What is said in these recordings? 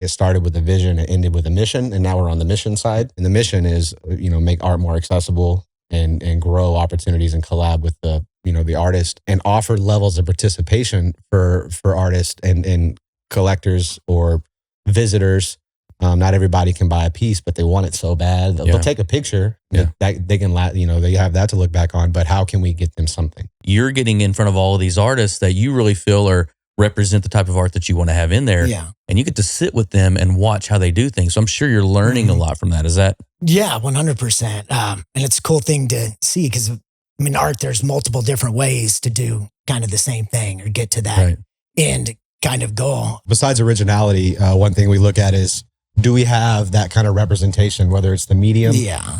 It started with a vision, it ended with a mission, and now we're on the mission side. And the mission is, make art more accessible and grow opportunities and collab with the artist and offer levels of participation for artists and collectors or visitors. Not everybody can buy a piece, but they want it so bad. They'll take a picture. That they can, they have that to look back on. But how can we get them something? You're getting in front of all of these artists that you really feel represent the type of art that you want to have in there. Yeah. And you get to sit with them and watch how they do things. So I'm sure you're learning a lot from that. Is that? Yeah, 100%. And it's a cool thing to see because, art, there's multiple different ways to do kind of the same thing or get to that end kind of goal. Besides originality, one thing we look at is, do we have that kind of representation, whether it's the medium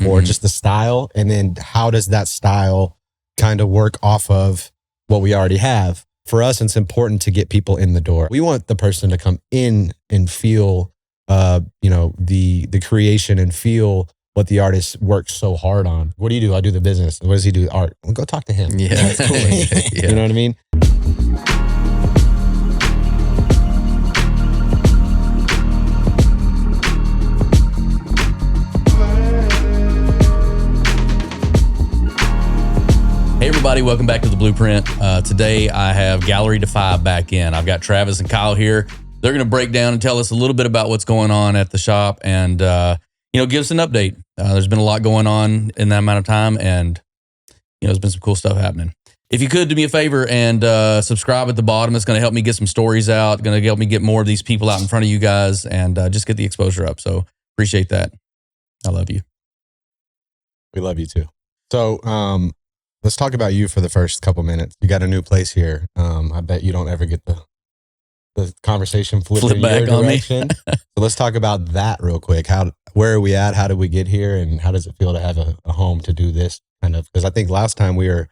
or just the style? And then how does that style kind of work off of what we already have? For us, it's important to get people in the door. We want the person to come in and feel, the creation and feel what the artist worked so hard on. What do you do? I do the business. What does he do? Art. Well, go talk to him. Yeah. That's cool. You know what I mean? Hey everybody, welcome back to The Blueprint. Today I have Gallery DeFi back in. I've got Travis and Kyle here. They're going to break down and tell us a little bit about what's going on at the shop and, give us an update. There's been a lot going on in that amount of time and, there's been some cool stuff happening. If you could do me a favor and subscribe at the bottom, it's going to help me get some stories out, going to help me get more of these people out in front of you guys and just get the exposure up. So appreciate that. I love you. We love you too. So, let's talk about you for the first couple minutes. You got a new place here. I bet you don't ever get the conversation flip in back your on direction. So let's talk about that real quick. Where are we at? How did we get here? And how does it feel to have a home to do this kind of? Because I think last time we were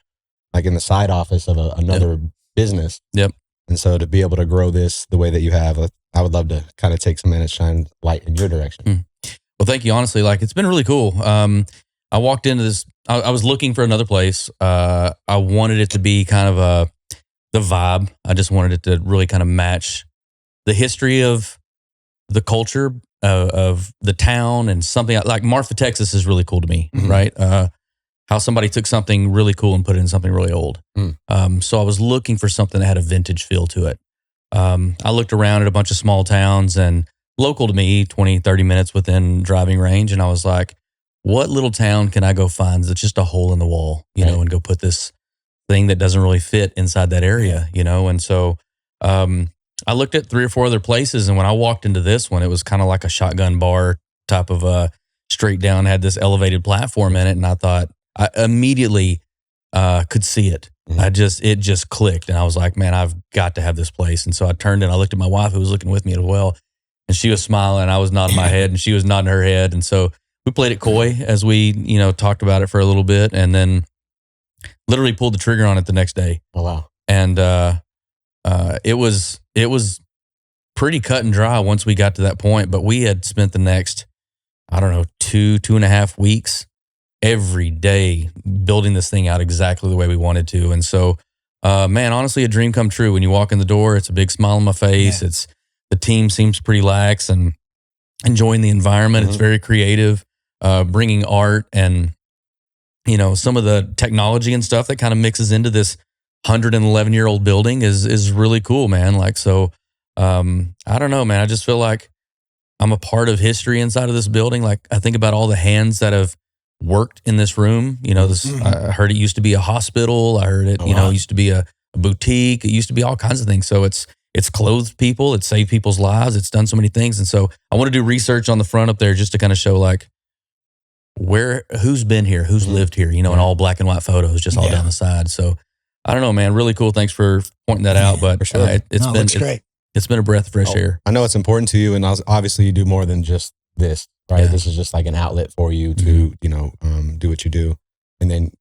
like in the side office of another business. Yep. And so to be able to grow this the way that you have, I would love to kind of take some minutes, shine light in your direction. Well, thank you. Honestly, it's been really cool. I walked into this, I was looking for another place. I wanted it to be kind of the vibe. I just wanted it to really kind of match the history of the culture of the town and something like Marfa, Texas is really cool to me, right? How somebody took something really cool and put it in something really old. So I was looking for something that had a vintage feel to it. I looked around at a bunch of small towns and local to me, 20, 30 minutes within driving range. And I was like, what little town can I go find that's just a hole in the wall, and go put this thing that doesn't really fit inside that area, And so I looked at 3 or 4 other places. And when I walked into this one, it was kind of like a shotgun bar type of straight down, had this elevated platform in it. And I thought, I immediately could see it. It just clicked. And I was like, man, I've got to have this place. And so I turned and I looked at my wife who was looking with me as well. And she was smiling. I was nodding my head and she was nodding her head. And so we played it coy as we, talked about it for a little bit and then literally pulled the trigger on it the next day. Oh, wow. And it was pretty cut and dry once we got to that point. But we had spent the next, 2.5 weeks every day building this thing out exactly the way we wanted to. And so, man, honestly, a dream come true. When you walk in the door, it's a big smile on my face. Yeah. The team seems pretty lax and enjoying the environment. It's very creative. Bringing art and, some of the technology and stuff that kind of mixes into this 111-year-old building is really cool, man. I don't know, man. I just feel like I'm a part of history inside of this building. I think about all the hands that have worked in this room. I heard it used to be a hospital. I heard it, used to be a boutique. It used to be all kinds of things. So it's clothed people. It's saved people's lives. It's done so many things. And so I want to do research on the front up there just to kind of show who's been here, who's lived here, in all black and white photos, just all down the side. So I don't know, man, really cool. Thanks for pointing that out. But sure. It's great. It's been a breath of fresh air. I know it's important to you. And obviously you do more than just this, right? Yeah. This is just like an outlet for you to, do what you do. And then,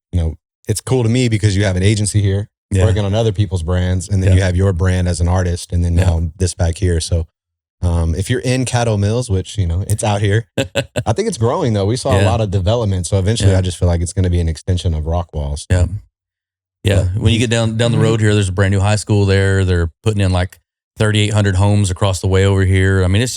it's cool to me because you have an agency here working on other people's brands. And then you have your brand as an artist. And then now this back here. So if you're in Caddo Mills, which, it's out here, I think it's growing though. We saw a lot of development. So eventually I just feel like it's going to be an extension of Rock Walls. Yeah. Yeah. When you get down the road here, there's a brand new high school there. They're putting in 3,800 homes across the way over here. I mean, it's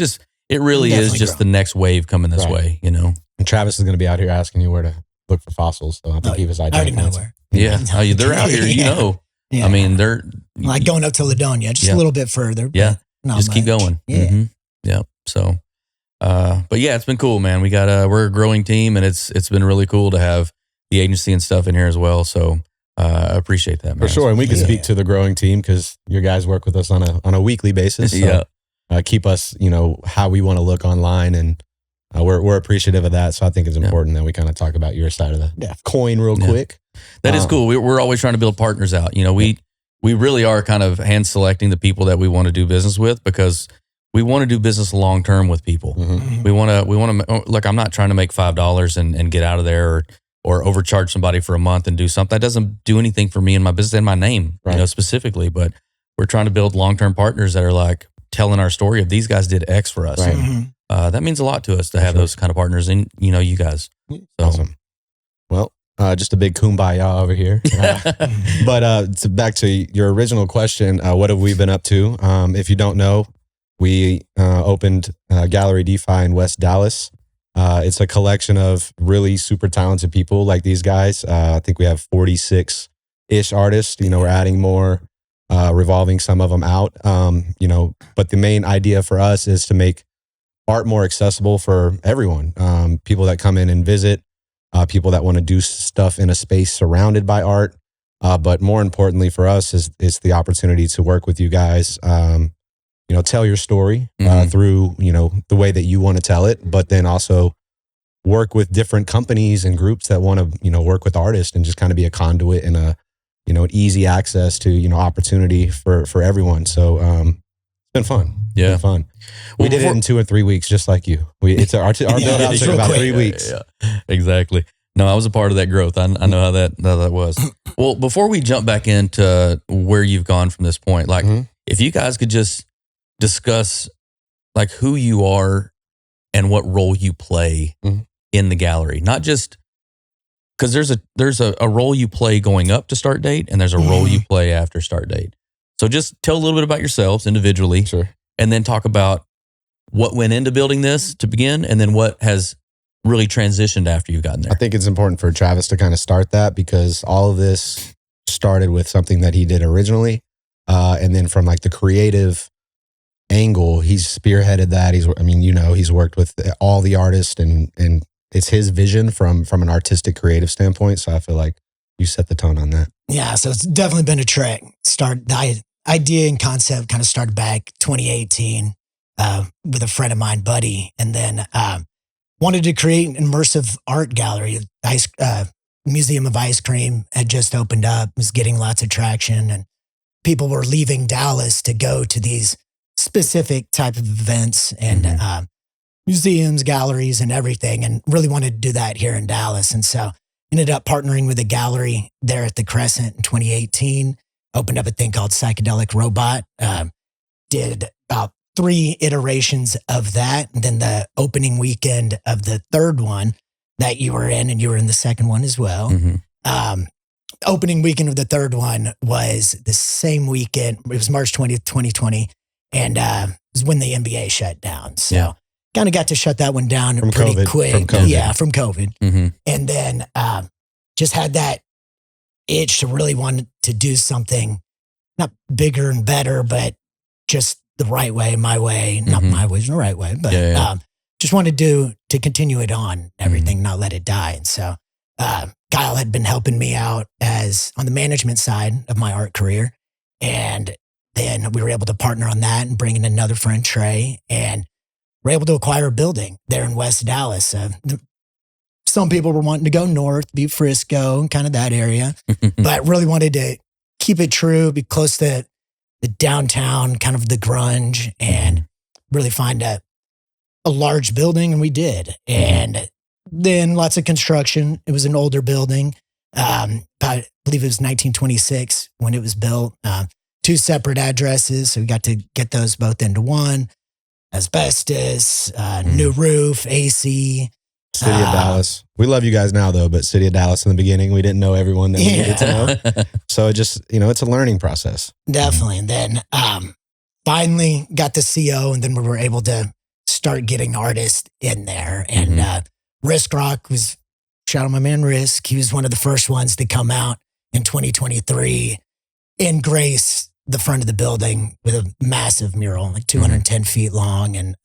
it really is just the next wave coming this way, you know. And Travis is going to be out here asking you where to look for fossils. So I think he was I already know where. Yeah. They're out here, you know. Yeah. I mean, they're like going up to Ladonia, just a little bit further. Yeah. Just keep going. Yeah. Mm-hmm. Yeah. So, but yeah, it's been cool, man. We're a growing team, and it's been really cool to have the agency and stuff in here as well. So, I appreciate that, man. For sure. And we can speak to the growing team because your guys work with us on a weekly basis. So, keep us, you know, how we want to look online, and we're appreciative of that. So I think it's important that we kind of talk about your side of the coin real quick. That is cool. We're always trying to build partners out. You know, we really are kind of hand selecting the people that we want to do business with, because we want to do business long term with people. Mm-hmm. We want to like, I'm not trying to make $5 and get out of there, or overcharge somebody for a month and do something that doesn't do anything for me and my business and my name, you know, specifically. But we're trying to build long term partners that are like telling our story of these guys did X for us. Right. And, that means a lot to us to have those kind of partners, and you know, you guys. So. Awesome. Well, just a big kumbaya over here. But back to your original question, what have we been up to? If you don't know, we opened Gallery DeFi in West Dallas. It's a collection of really super talented people like these guys. I think we have 46-ish artists. You know, we're adding more, revolving some of them out. You know, but the main idea for us is to make art more accessible for everyone. People that come in and visit, people that want to do stuff in a space surrounded by art. But more importantly for us is the opportunity to work with you guys. You know, tell your story through, you know, the way that you want to tell it, but then also work with different companies and groups that want to, you know, work with artists and just kind of be a conduit and a, you know, an easy access to, you know, opportunity for everyone. So it's been fun. Yeah. It's been fun. We did it in 2 or 3 weeks, just like you. Our build out took about 3 weeks. Yeah. Exactly. No, I was a part of that growth. I know how that was. Well, before we jump back into where you've gone from this point, like if you guys could just discuss like who you are and what role you play in the gallery, not just because there's a role you play going up to start date, and there's a role you play after start date. So just tell a little bit about yourselves individually, and then talk about what went into building this to begin, and then what has really transitioned after you've gotten there. I think it's important for Travis to kind of start that, because all of this started with something that he did originally, and then from like the creative angle, he's spearheaded that. He's worked with all the artists, and it's his vision from an artistic creative standpoint. So I feel like you set the tone on that. Yeah. So it's definitely been a trek. The idea and concept kind of started back 2018 with a friend of mine, Buddy, and then wanted to create an immersive art gallery. Museum of Ice Cream had just opened up, was getting lots of traction, and people were leaving Dallas to go to these specific type of events and museums, galleries, and everything, and really wanted to do that here in Dallas. And so ended up partnering with a gallery there at the Crescent in 2018, opened up a thing called Psychedelic Robot, did about 3 iterations of that. And then the opening weekend of the third one that you were in, and you were in the second one as well. Opening weekend of the third one was the same weekend. It was March 20th, 2020. And it was when the NBA shut down. So kind of got to shut that one down pretty quick. From COVID. And then just had that itch to really want to do something, not bigger and better, but just the right way, my way. Not my way, the right way. But just wanted to continue it on, everything, not let it die. And so Kyle had been helping me out as on the management side of my art career. And then we were able to partner on that and bring in another friend, Trey, and we're able to acquire a building there in West Dallas. Some people were wanting to go north, be Frisco and kind of that area, but really wanted to keep it true, be close to the downtown, kind of the grunge, and really find a large building, and we did. And then lots of construction. It was an older building. I believe it was 1926 when it was built. 2 separate addresses. So we got to get those both into one. Asbestos, new roof, AC. City of Dallas. We love you guys now though, but City of Dallas in the beginning, we didn't know everyone that we needed to know. So it just, it's a learning process. Definitely. And then finally got the CO, and then we were able to start getting artists in there. And Risk Rock was, shout out my man Risk. He was one of the first ones to come out in 2023 and grace the front of the building with a massive mural, like 210 feet long, and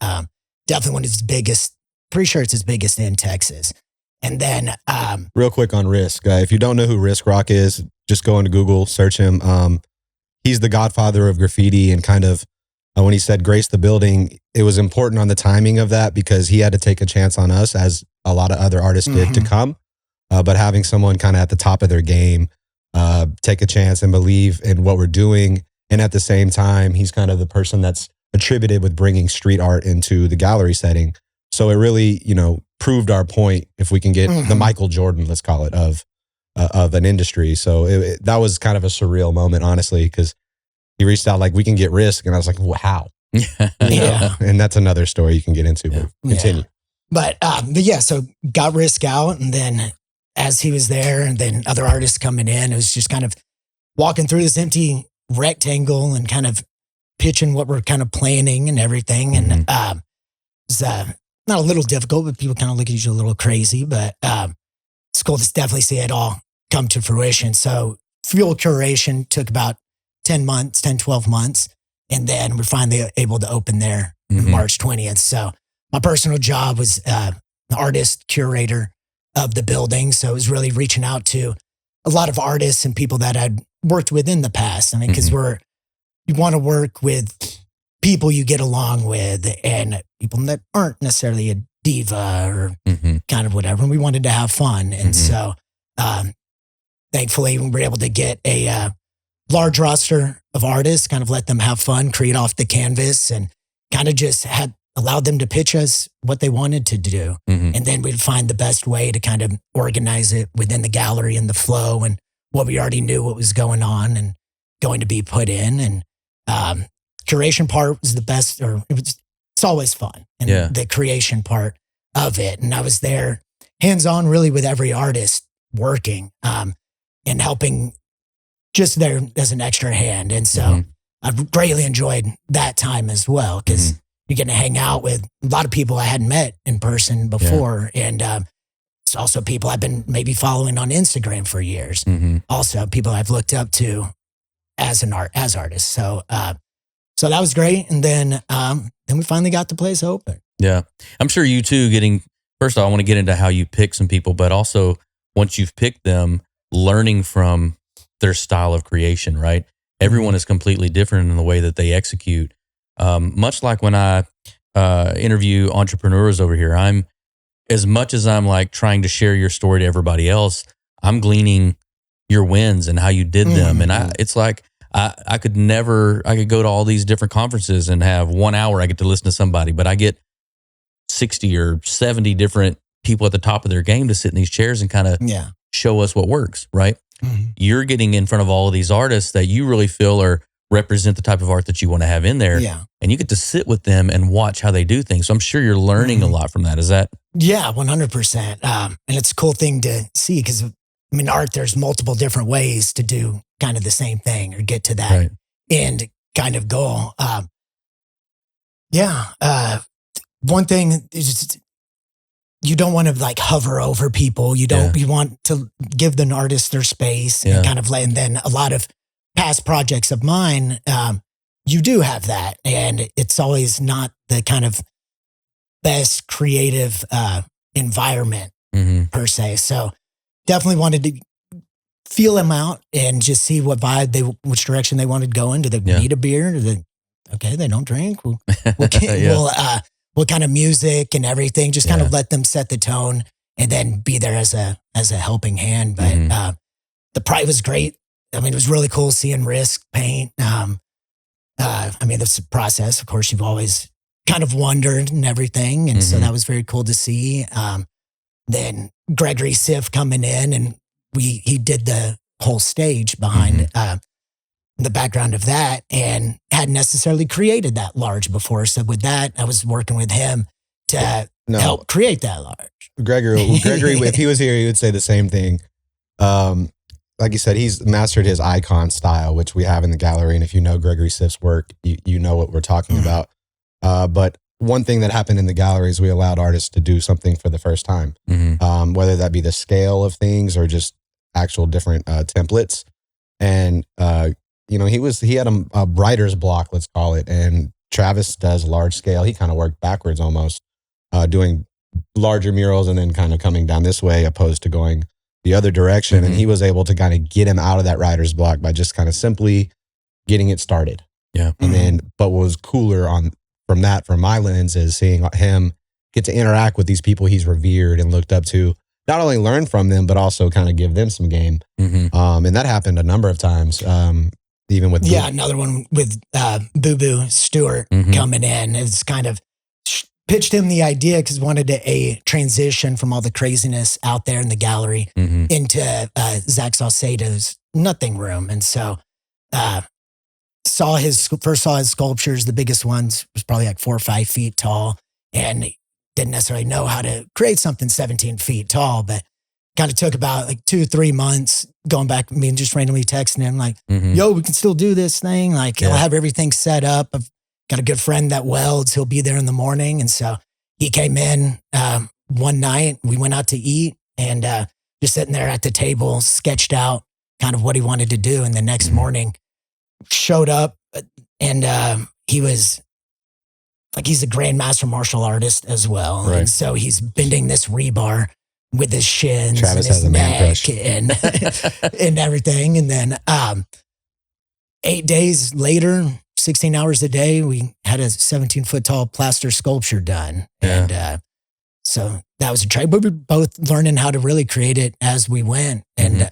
definitely one of his biggest. Pretty sure it's his biggest in Texas. And then, real quick on Risk. If you don't know who Risk Rock is, just go into Google, search him. He's the godfather of graffiti, and kind of when he said grace the building, it was important on the timing of that because he had to take a chance on us, as a lot of other artists did, to come. But having someone kind of at the top of their game take a chance and believe in what we're doing, and at the same time, he's kind of the person that's attributed with bringing street art into the gallery setting. So it really, proved our point, if we can get the Michael Jordan, let's call it, of an industry. So that was kind of a surreal moment, honestly, because he reached out like, we can get Risk. And I was like, well, how? Yeah. And that's another story you can get into, but continue. But yeah, so got Risk out, and then as he was there and then other artists coming in, it was just kind of walking through this empty rectangle and kind of pitching what we're kind of planning and everything. And it's not a little difficult, but people kind of look at you a little crazy, but it's cool to definitely see it all come to fruition. So fuel curation took about 12 months. And then we're finally able to open there March 20th. So my personal job was the artist curator of the building. So it was really reaching out to a lot of artists and people that I'd worked with in the past. I mean, because you want to work with people you get along with and people that aren't necessarily a diva or kind of whatever. And we wanted to have fun. And so thankfully we were able to get a large roster of artists, kind of let them have fun, create off the canvas, and kind of just had allowed them to pitch us what they wanted to do. And then we'd find the best way to kind of organize it within the gallery and the flow and what we already knew what was going on and going to be put in. And curation part was the best, or it's always fun. And the creation part of it. And I was there hands-on really with every artist working and helping just there as an extra hand. And so I've greatly enjoyed that time as well, because you're getting to hang out with a lot of people I hadn't met in person before. And it's also people I've been maybe following on Instagram for years. Also people I've looked up to as artists. So so that was great. And then we finally got the place open. Yeah. I'm sure you too first of all, I want to get into how you pick some people, but also once you've picked them, learning from their style of creation, right? Everyone is completely different in the way that they execute. Much like when I interview entrepreneurs over here, as much as I'm like trying to share your story to everybody else, I'm gleaning your wins and how you did them. And it's like, I could go to all these different conferences and have 1 hour I get to listen to somebody, but I get 60 or 70 different people at the top of their game to sit in these chairs and kind of show us what works, right? You're getting in front of all of these artists that you really feel represent the type of art that you want to have in there. And you get to sit with them and watch how they do things. So I'm sure you're learning a lot from that. Is that? Yeah, 100%. And it's a cool thing to see because, I mean, art, there's multiple different ways to do kind of the same thing or get to that end kind of goal. One thing is you don't want to like hover over people. You want to give the artist their space and kind of and then a lot of past projects of mine, you do have that. And it's always not the kind of best creative environment per se. So definitely wanted to feel them out and just see what which direction they wanted to go in. Do they need a beer? They don't drink. What kind of music and everything, just kind of let them set the tone and then be there as a helping hand. But the pride was great. I mean, it was really cool seeing Risk paint. I mean, this process, of course, you've always kind of wondered and everything. And so that was very cool to see. Then Gregory Siff coming in and he did the whole stage behind the background of that and hadn't necessarily created that large before. So with that, I was working with him to help create that large. Gregory, if he was here, he would say the same thing. Like you said, he's mastered his icon style, which we have in the gallery. And if you know Gregory Siff's work, you know what we're talking about. But one thing that happened in the gallery is we allowed artists to do something for the first time, whether that be the scale of things or just actual different templates. And he had a writer's block, let's call it. And Travis does large scale. He kind of worked backwards almost, doing larger murals and then kind of coming down this way opposed to going the other direction. And he was able to kind of get him out of that writer's block by just kind of simply getting it started. Yeah. And then, but what was cooler from my lens is seeing him get to interact with these people he's revered and looked up to, not only learn from them, but also kind of give them some game. And that happened a number of times. Even with another one with Boo Boo Stewart coming in. It's kind of pitched him the idea because wanted a transition from all the craziness out there in the gallery into Zach Sauter's Nothing Room. And so saw his sculptures. The biggest ones was probably like 4 or 5 feet tall, and he didn't necessarily know how to create something 17 feet tall, but kind of took about like 2 or 3 months going back, just randomly texting him like, yo, we can still do this thing. Like, I'll have everything set up. I've got a good friend that welds. He'll be there in the morning. And so he came in one night. We went out to eat and just sitting there at the table, sketched out kind of what he wanted to do. And the next morning showed up and he was like, he's a grandmaster martial artist as well. Right. And so he's bending this rebar with his shins Travis and his neck and, and everything. And then 8 days later, 16 hours a day, we had a 17-foot tall plaster sculpture done. Yeah. And so that was a try. But we were both learning how to really create it as we went. And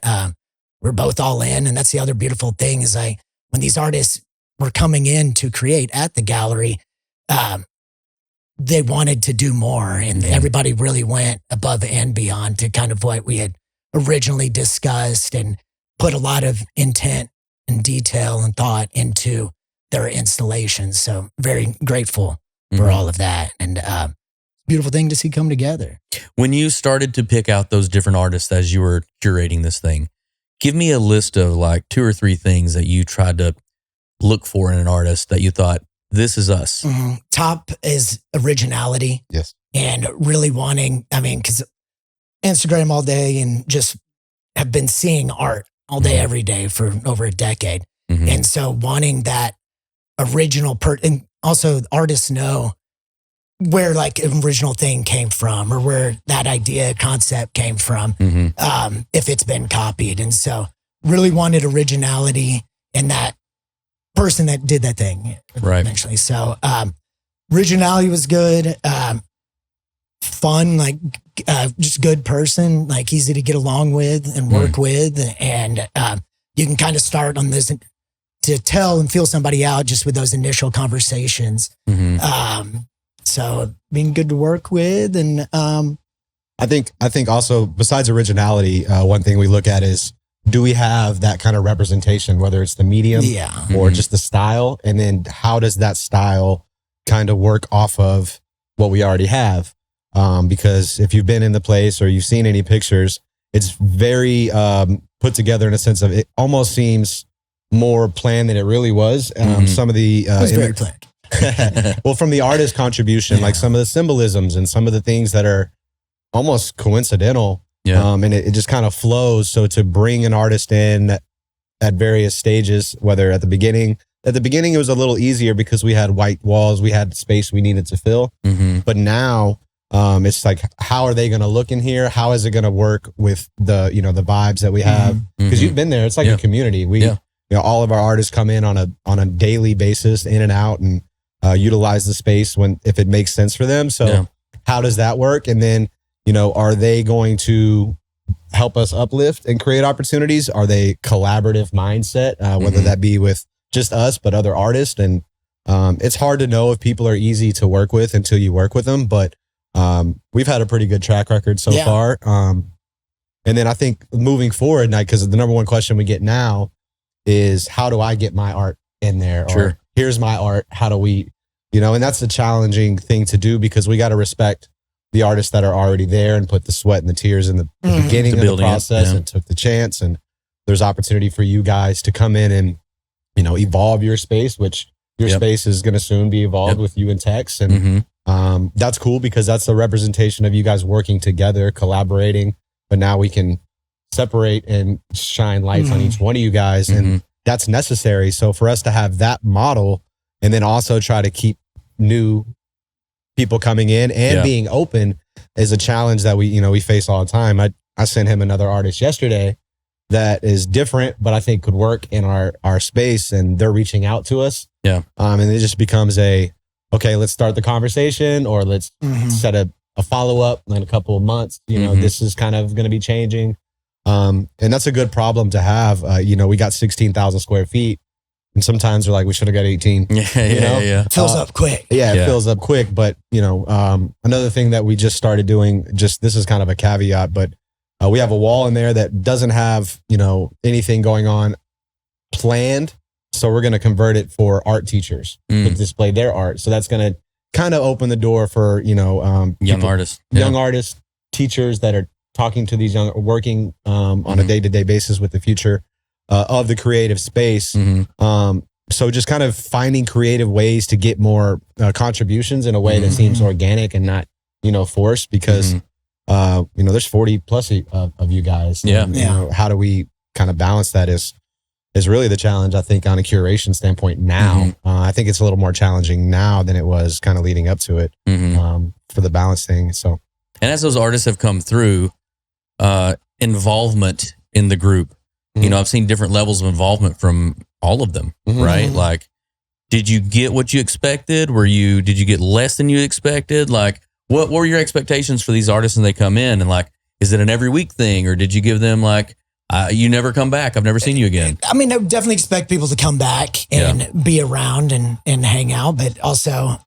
we're both all in. And that's the other beautiful thing is when these artists were coming in to create at the gallery, they wanted to do more, and everybody really went above and beyond to kind of what we had originally discussed and put a lot of intent and detail and thought into their installations. So very grateful for all of that, and beautiful thing to see come together. When you started to pick out those different artists as you were curating this thing, give me a list of like 2 or 3 things that you tried to look for in an artist that you thought, this is us. Top is originality. Yes. And really wanting, because Instagram all day and just have been seeing art all day, every day for over a decade. And so wanting that original and also artists know where like an original thing came from or where that idea concept came from, if it's been copied. And so really wanted originality in that person that did that thing, right? Eventually, so originality was good, fun, like just good person, like easy to get along with and work with, and you can kind of start on this to tell and feel somebody out just with those initial conversations. So being good to work with, and I think also besides originality, one thing we look at is, do we have that kind of representation, whether it's the medium or just the style? And then how does that style kind of work off of what we already have? Because if you've been in the place or you've seen any pictures, it's very put together in a sense of it almost seems more planned than it really was. Some of the... it was very planned. Well, from the artist contribution, like some of the symbolisms and some of the things that are almost coincidental. And it just kind of flows. So to bring an artist in at various stages, whether at the beginning it was a little easier because we had white walls, we had space we needed to fill. But now it's like, how are they going to look in here? How is it going to work with the vibes that we have? Because you've been there. It's like a community. We, all of our artists come in on a daily basis, in and out, and utilize the space if it makes sense for them. So how does that work? And then, are they going to help us uplift and create opportunities? Are they collaborative mindset, whether that be with just us, but other artists? And it's hard to know if people are easy to work with until you work with them. But we've had a pretty good track record so far. And then I think moving forward, because the number one question we get now is, how do I get my art in there? Or here's my art. How do we, and that's a challenging thing to do because we got to respect the artists that are already there and put the sweat and the tears in the beginning of the process and took the chance. And there's opportunity for you guys to come in and, evolve your space, which your space is going to soon be evolved with you and Tex. And That's cool because that's a representation of you guys working together, collaborating. But now we can separate and shine lights on each one of you guys, and that's necessary. So for us to have that model, and then also try to keep new people coming in and being open, is a challenge that we face all the time. I sent him another artist yesterday that is different, but I think could work in our space, and they're reaching out to us. Yeah. And it just becomes okay, let's start the conversation, or let's set a follow-up in a couple of months. This is kind of going to be changing. And that's a good problem to have. We got 16,000 square feet, and sometimes we're like, we should have got 18. Yeah. Fills up quick. It fills up quick. But, another thing that we just started doing, this is kind of a caveat, but we have a wall in there that doesn't have, anything going on planned. So we're going to convert it for art teachers to display their art. So that's going to kind of open the door for, young artists, teachers that are talking to these working on a day-to-day basis with the future of the creative space. So just kind of finding creative ways to get more contributions in a way that seems organic and not, forced, because, there's 40 plus of you guys. And, how do we kind of balance that is really the challenge, I think, on a curation standpoint now. I think it's a little more challenging now than it was kind of leading up to it for the balance thing. So, and as those artists have come through, involvement in the group, I've seen different levels of involvement from all of them, right? Like, did you get what you expected? Did you get less than you expected? Like, what were your expectations for these artists when they come in? And like, is it an every week thing, or did you give them like, you never come back, I've never seen you again? I mean, I would definitely expect people to come back and be around and hang out, but also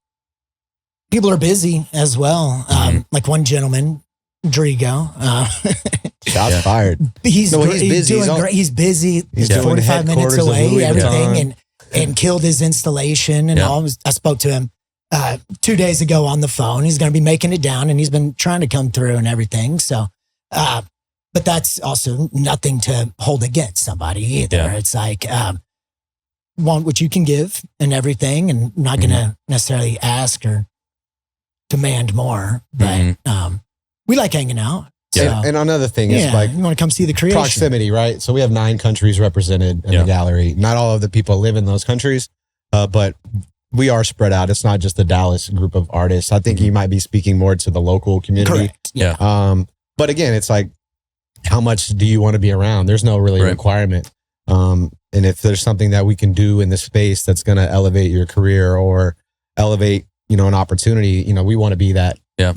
people are busy as well. Like one gentleman, Drigo. Shots fired. He's busy. Doing great. He's busy. He's 45 minutes away, everything, and killed his installation and all. I spoke to him 2 days ago on the phone. He's going to be making it down, and he's been trying to come through and everything. So, but that's also nothing to hold against somebody either. Yeah. It's like, want what you can give and everything, and not going to necessarily ask or demand more, but we like hanging out. Yeah. So, and another thing is like, you want to come see the creation. Proximity, right? So we have 9 countries represented in the gallery. Not all of the people live in those countries, but we are spread out. It's not just the Dallas group of artists. I think you might be speaking more to the local community. Correct. Yeah. But again, it's like, how much do you want to be around? There's no really requirement. And if there's something that we can do in this space that's going to elevate your career or elevate, an opportunity, we want to be that. Yeah.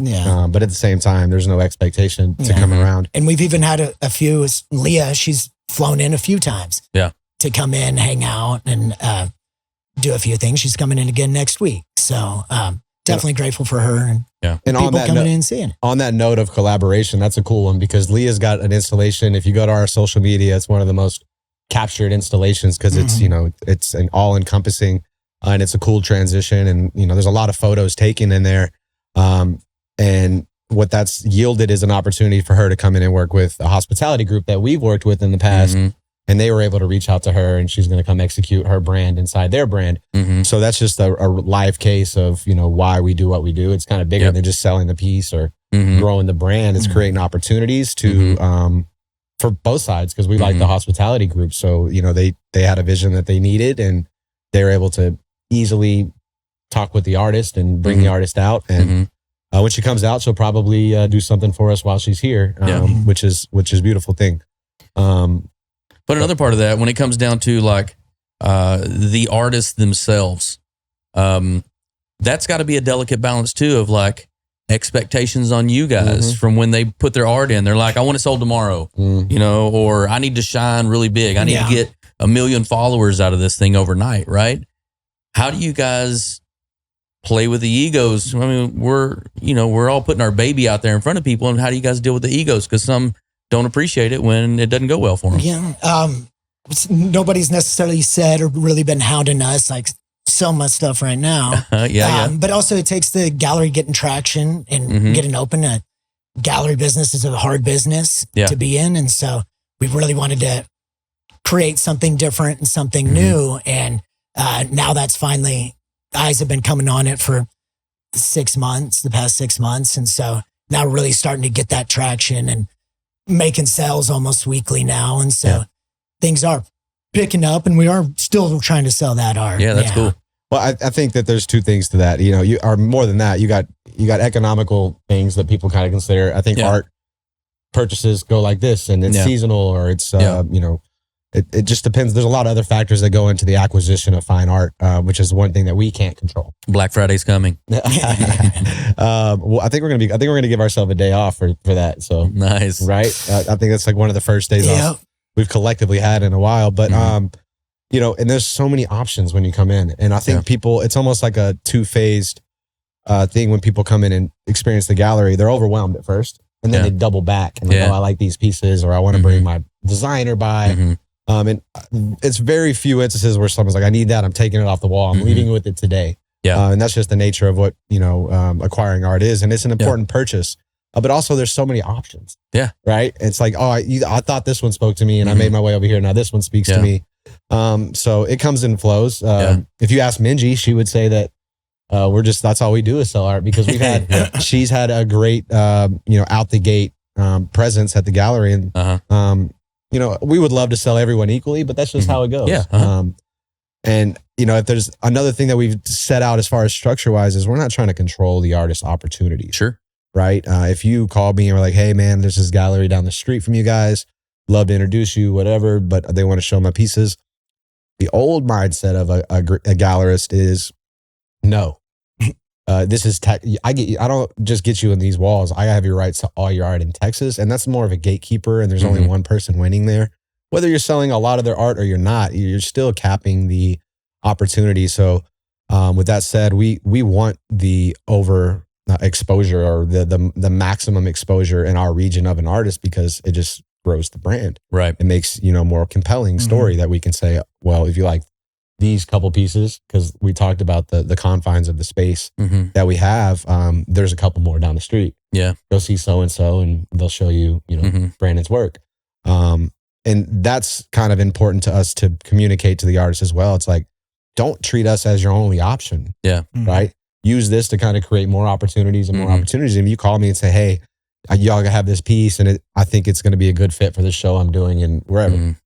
But at the same time, there's no expectation to come around. And we've even had a few. Leah, she's flown in a few times. Yeah. To come in, hang out, and do a few things. She's coming in again next week. So definitely grateful for her. And people coming in and seeing it. On that note of collaboration, that's a cool one, because Leah's got an installation. If you go to our social media, it's one of the most captured installations, because it's, it's an all encompassing and it's a cool transition. And, there's a lot of photos taken in there. And what that's yielded is an opportunity for her to come in and work with a hospitality group that we've worked with in the past. And they were able to reach out to her, and she's going to come execute her brand inside their brand. So that's just a live case of, why we do what we do. It's kind of bigger than just selling the piece or growing the brand. It's creating opportunities to, for both sides, because we like the hospitality group. So, they had a vision that they needed, and they were able to easily talk with the artist and bring the artist out. And when she comes out, she'll probably do something for us while she's here, which is a beautiful thing. But another part of that, when it comes down to like the artists themselves, that's got to be a delicate balance too, of like expectations on you guys from when they put their art in. They're like, I want it sold tomorrow, or I need to shine really big. I need to get 1 million followers out of this thing overnight, right? How do you guys play with the egos? I mean, we're all putting our baby out there in front of people, and how do you guys deal with the egos? Because some don't appreciate it when it doesn't go well for them. Yeah. Nobody's necessarily said or really been hounding us like so much stuff right now. But also it takes the gallery getting traction and getting open. A gallery business is a hard business to be in. And so we really wanted to create something different and something new. And now that's finally, eyes have been coming on it for the past 6 months. And so now really starting to get that traction and making sales almost weekly now. And so things are picking up, and we are still trying to sell that art. Yeah, that's cool. Well, I think that there's two things to that. You know, you are more than that. You got economical things that people kind of consider. I think art purchases go like this, and it's seasonal, or it's you know, it just depends. There's a lot of other factors that go into the acquisition of fine art, which is one thing that we can't control. Black Friday's coming. Well, I think we're gonna give ourselves a day off for that. So nice, right? I think that's like one of the first days off we've collectively had in a while. But you know, and there's so many options when you come in, and I think people, it's almost like a two-phased thing when people come in and experience the gallery. They're overwhelmed at first, and then they double back and like, oh, I like these pieces, or I want to bring my designer by. And it's very few instances where someone's like, I need that. I'm taking it off the wall. I'm leaving with it today. And that's just the nature of what, you know, acquiring art is. And it's an important purchase, but also there's so many options. Right. It's like, oh, I thought this one spoke to me, and I made my way over here. Now this one speaks to me. So it comes in flows. If you ask Minji, she would say that that's all we do is sell art, because we've had, she's had a great, you know, out the gate presence at the gallery. And, you know, we would love to sell everyone equally, but that's just how it goes. And, you know, if there's another thing that we've set out as far as structure wise, is we're not trying to control the artist's opportunities. Right. If you called me and were like, hey man, there's this gallery down the street from you guys, love to introduce you, whatever, but they want to show my pieces. The old mindset of a gallerist is, no, this is I don't just get you in these walls. I have your rights to all your art in Texas. And that's more of a gatekeeper. And there's only one person winning there. Whether you're selling a lot of their art or you're not, you're still capping the opportunity. So with that said, we want the over exposure, or the maximum exposure in our region of an artist, because it just grows the brand. It makes, you know, more compelling story that we can say, well, if you like these couple pieces, because we talked about the confines of the space that we have, there's a couple more down the street. Go see so-and-so, and they'll show you, you know, Brandon's work. And that's kind of important to us to communicate to the artist as well. It's like, don't treat us as your only option. Right. Use this to kind of create more opportunities and more opportunities. And you call me and say, hey, y'all have this piece, and I think it's going to be a good fit for the show I'm doing, and wherever.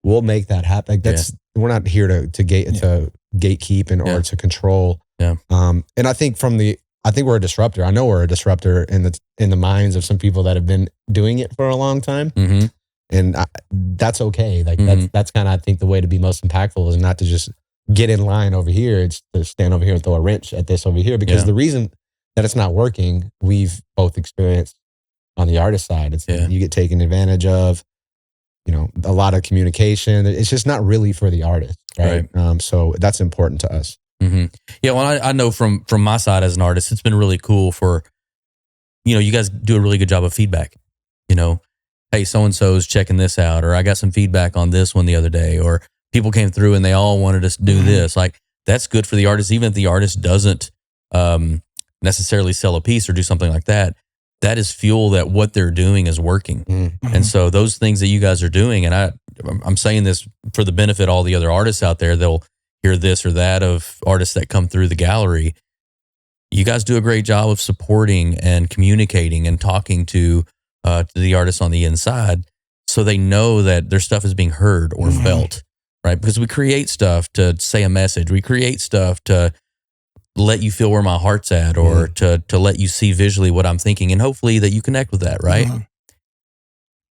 We'll make that happen. Like we're not here to gatekeep or to control. And I think we're a disruptor. I know we're a disruptor in the minds of some people that have been doing it for a long time. And that's okay. Like that's kind of, I think, the way to be most impactful is not to just get in line over here. It's to stand over here and throw a wrench at this over here, because the reason that it's not working, we've both experienced on the artist side. It's you get taken advantage of, you know, a lot of communication. It's just not really for the artist. Right. So that's important to us. Yeah. Well, I know from my side as an artist, it's been really cool for, you know, you guys do a really good job of feedback. You know, hey, so-and-so's checking this out, or I got some feedback on this one the other day, or people came through and they all wanted us to do this. Like, that's good for the artist. Even if the artist doesn't necessarily sell a piece or do something like that, that is fuel that what they're doing is working. And so those things that you guys are doing, and I'm saying this for the benefit of all the other artists out there, they'll hear this or that of artists that come through the gallery. You guys do a great job of supporting and communicating and talking to the artists on the inside, so they know that their stuff is being heard or felt, right? Because we create stuff to say a message. We create stuff to let you feel where my heart's at, or to let you see visually what I'm thinking, and hopefully that you connect with that, right?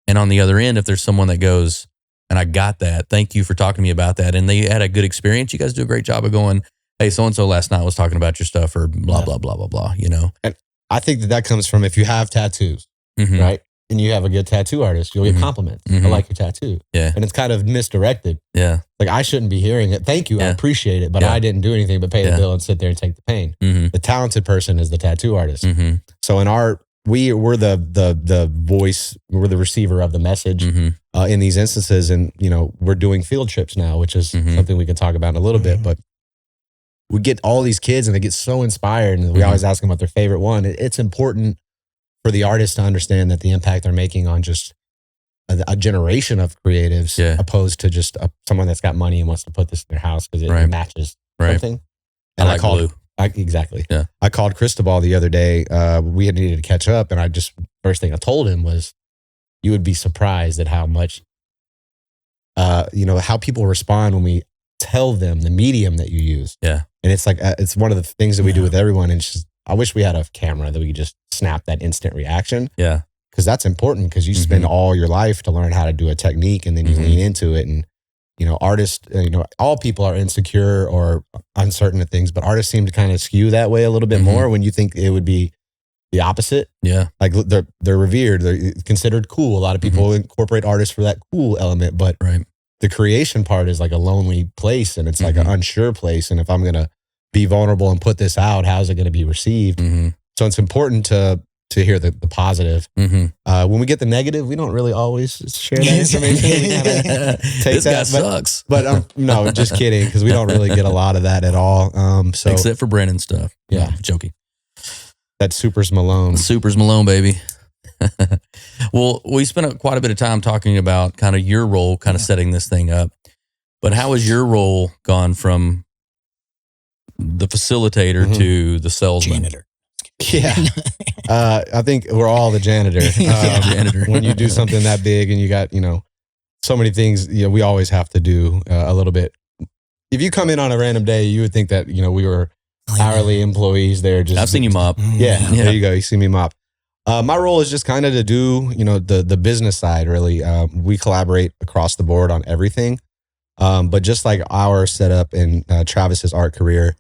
And on the other end, if there's someone that goes, and I got that, thank you for talking to me about that, and they had a good experience, you guys do a great job of going, hey, so-and-so last night was talking about your stuff, or blah, blah, blah, blah, blah, you know? And I think that comes from, if you have tattoos, right? And you have a good tattoo artist, you'll get compliments. I like your tattoo. And it's kind of misdirected. Like, I shouldn't be hearing it. Thank you. I appreciate it. But I didn't do anything but pay the bill and sit there and take the pain. The talented person is the tattoo artist. So in art, we're the voice, we're the receiver of the message in these instances. And, you know, we're doing field trips now, which is something we can talk about in a little bit. But we get all these kids and they get so inspired, and we always ask them what their favorite one. It's important for the artist to understand that the impact they're making on just a generation of creatives, opposed to just someone that's got money and wants to put this in their house because it matches something. And I like blue. Exactly. Yeah. I called Cristobal the other day. We had needed to catch up, and first thing I told him was, you would be surprised at how much, how people respond when we tell them the medium that you use. Yeah. And it's like, it's one of the things that we do with everyone. And it's just, I wish we had a camera that we could just snap that instant reaction. Yeah. Because that's important, because you spend all your life to learn how to do a technique, and then you lean into it. And, artists, all people are insecure or uncertain of things, but artists seem to kind of skew that way a little bit more when you think it would be the opposite. Yeah. Like they're revered, they're considered cool. A lot of people incorporate artists for that cool element, but the creation part is like a lonely place, and it's like an unsure place. And if I'm going to be vulnerable and put this out, how's it going to be received? So it's important to hear the positive. When we get the negative, we don't really always share that information. This guy sucks. But no, just kidding, because we don't really get a lot of that at all. So except for Brandon stuff. Yeah. No, joking. That's Supers Malone. Supers Malone, baby. Well, we spent quite a bit of time talking about kind of your role, kind of setting this thing up. But how has your role gone from the facilitator to the salesman? Janitor. Yeah. I think we're all the janitor. Janitor. When you do something that big and you got, so many things, we always have to do a little bit. If you come in on a random day, you would think that, we were hourly employees there. I've seen you mop. Yeah. There you go. You see me mop. My role is just kind of to do, the business side, really. We collaborate across the board on everything. But just like our setup in Travis's art career,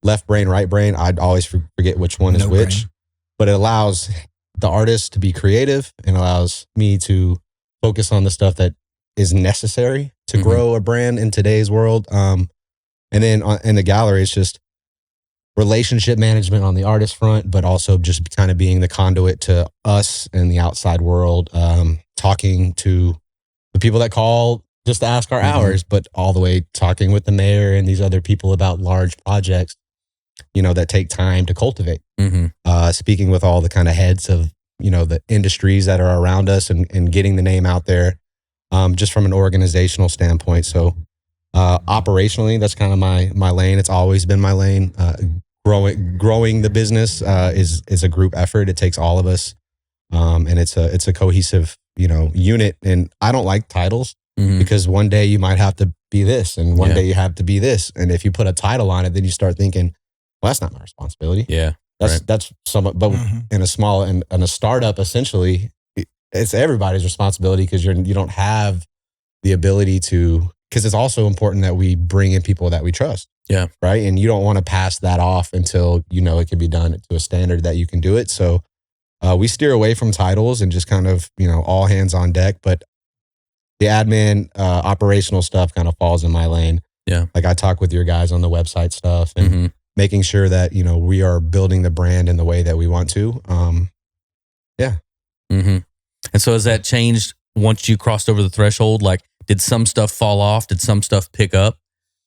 left brain, right brain, I'd always forget which one is which. brain. But it allows the artist to be creative, and allows me to focus on the stuff that is necessary to grow a brand in today's world. And then in the gallery, it's just relationship management on the artist front, but also just kind of being the conduit to us and the outside world, talking to the people that call just to ask our hours, but all the way talking with the mayor and these other people about large projects, that take time to cultivate. Speaking with all the kind of heads of, the industries that are around us, and getting the name out there, just from an organizational standpoint. So operationally, that's kind of my lane. It's always been my lane. Growing the business is a group effort. It takes all of us, and it's a cohesive unit. And I don't like titles, because one day you might have to be this, and one day you have to be this. And if you put a title on it, then you start thinking, well, that's not my responsibility. Yeah, that's some. But in a small and a startup, essentially, it's everybody's responsibility, because you don't have the ability to. Because it's also important that we bring in people that we trust. Yeah. Right. And you don't want to pass that off until it can be done to a standard that you can do it. So we steer away from titles and just kind of, all hands on deck. But the admin, operational stuff kind of falls in my lane. Yeah. Like I talk with your guys on the website stuff, and making sure that, we are building the brand in the way that we want to. Yeah. And so has that changed once you crossed over the threshold? Like, did some stuff fall off? Did some stuff pick up?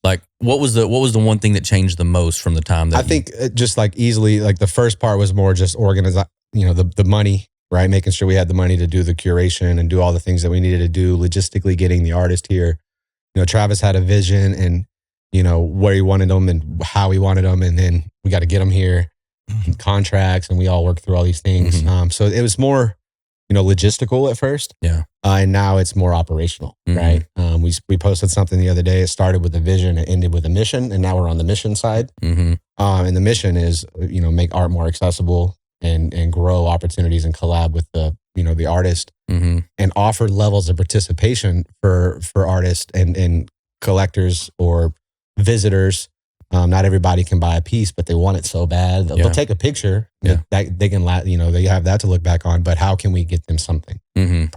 Like, what was the one thing that changed the most from the time that I think just like easily, like the first part was more just organize, the money, right? Making sure we had the money to do the curation and do all the things that we needed to do, logistically getting the artist here. Travis had a vision and, where he wanted them and how he wanted them. And then we got to get them here, and contracts, and we all worked through all these things. So it was more, logistical at first. Yeah. And now it's more operational, right? We posted something the other day. It started with a vision, it ended with a mission, and now we're on the mission side. And the mission is, make art more accessible and grow opportunities and collab with the artist, and offer levels of participation for artists and collectors or visitors. Not everybody can buy a piece, but they want it so bad. They'll take a picture. That they can, they have that to look back on. But how can we get them something?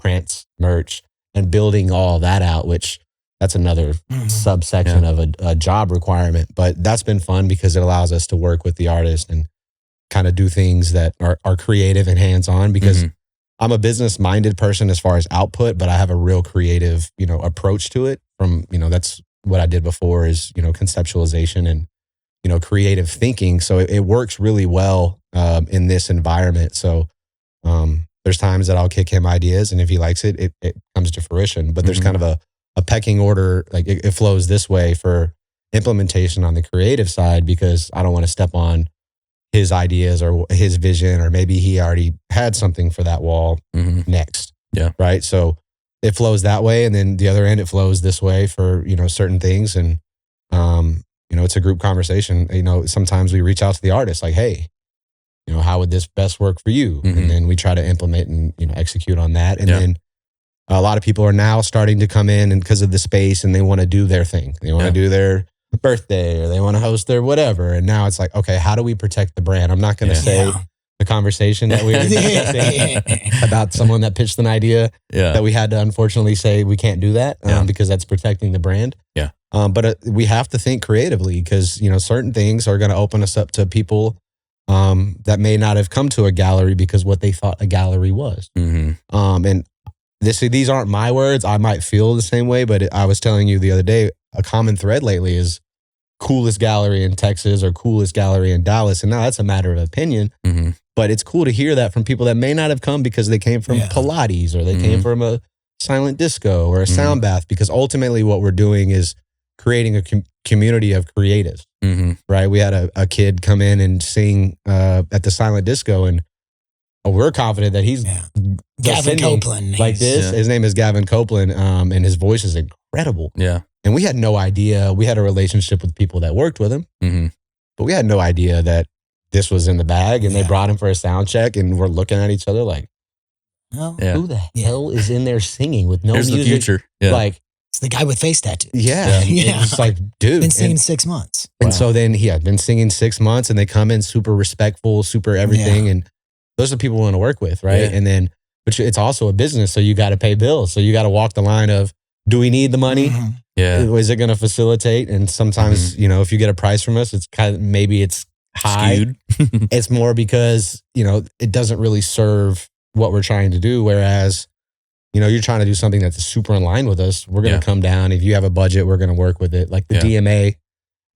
Prints, merch, and building all that out, which that's another subsection of a job requirement. But that's been fun because it allows us to work with the artist and kind of do things that are creative and hands-on, because I'm a business-minded person as far as output, but I have a real creative, approach to it. That's what I did before is, conceptualization and, creative thinking. So it works really well in this environment. So there's times that I'll kick him ideas, and if he likes it, it comes to fruition. But there's kind of a pecking order, like it flows this way for, implementation on the creative side because I don't want to step on his ideas or his vision, or maybe he already had something for that wall next. Yeah. Right. So it flows that way. And then the other end, it flows this way for, certain things. And, it's a group conversation. Sometimes we reach out to the artist like, hey, how would this best work for you? And then we try to implement and, execute on that. And then a lot of people are now starting to come in and because of the space and they want to do their thing. They want to do their birthday or they want to host their whatever. And now it's like, okay, how do we protect the brand? I'm not going to say the conversation that we were discussing about someone that pitched an idea that we had to unfortunately say we can't do that because that's protecting the brand. Yeah. But we have to think creatively because, certain things are going to open us up to people that may not have come to a gallery because what they thought a gallery was. And these aren't my words. I might feel the same way, but I was telling you the other day, a common thread lately is coolest gallery in Texas or coolest gallery in Dallas. And now that's a matter of opinion, but it's cool to hear that from people that may not have come because they came from Pilates or they came from a silent disco or a sound bath, because ultimately what we're doing is creating a community of creatives, right? We had a kid come in and sing at the silent disco, and we're confident that he's Gavin Copeland. Like this. Yeah. His name is Gavin Copeland, and his voice is incredible. Yeah. And we had no idea. We had a relationship with people that worked with him, but we had no idea that this was in the bag, and they brought him for a sound check, and we're looking at each other like, who the hell is in there singing with no Here's music? The future. Yeah. Like, it's the guy with face tattoos. Yeah. It's like, dude. Been singing 6 months. And so then he had been singing 6 months, and they come in super respectful, super everything. And those are the people we want to work with, right? And then, but it's also a business, so you got to pay bills. So you got to walk the line of, do we need the money? Yeah. Is it going to facilitate? And sometimes, if you get a price from us, it's kind of, maybe it's high. Skewed. It's more because, it doesn't really serve what we're trying to do. Whereas, you're trying to do something that's super in line with us. We're going to come down. If you have a budget, we're going to work with it. Like the DMA,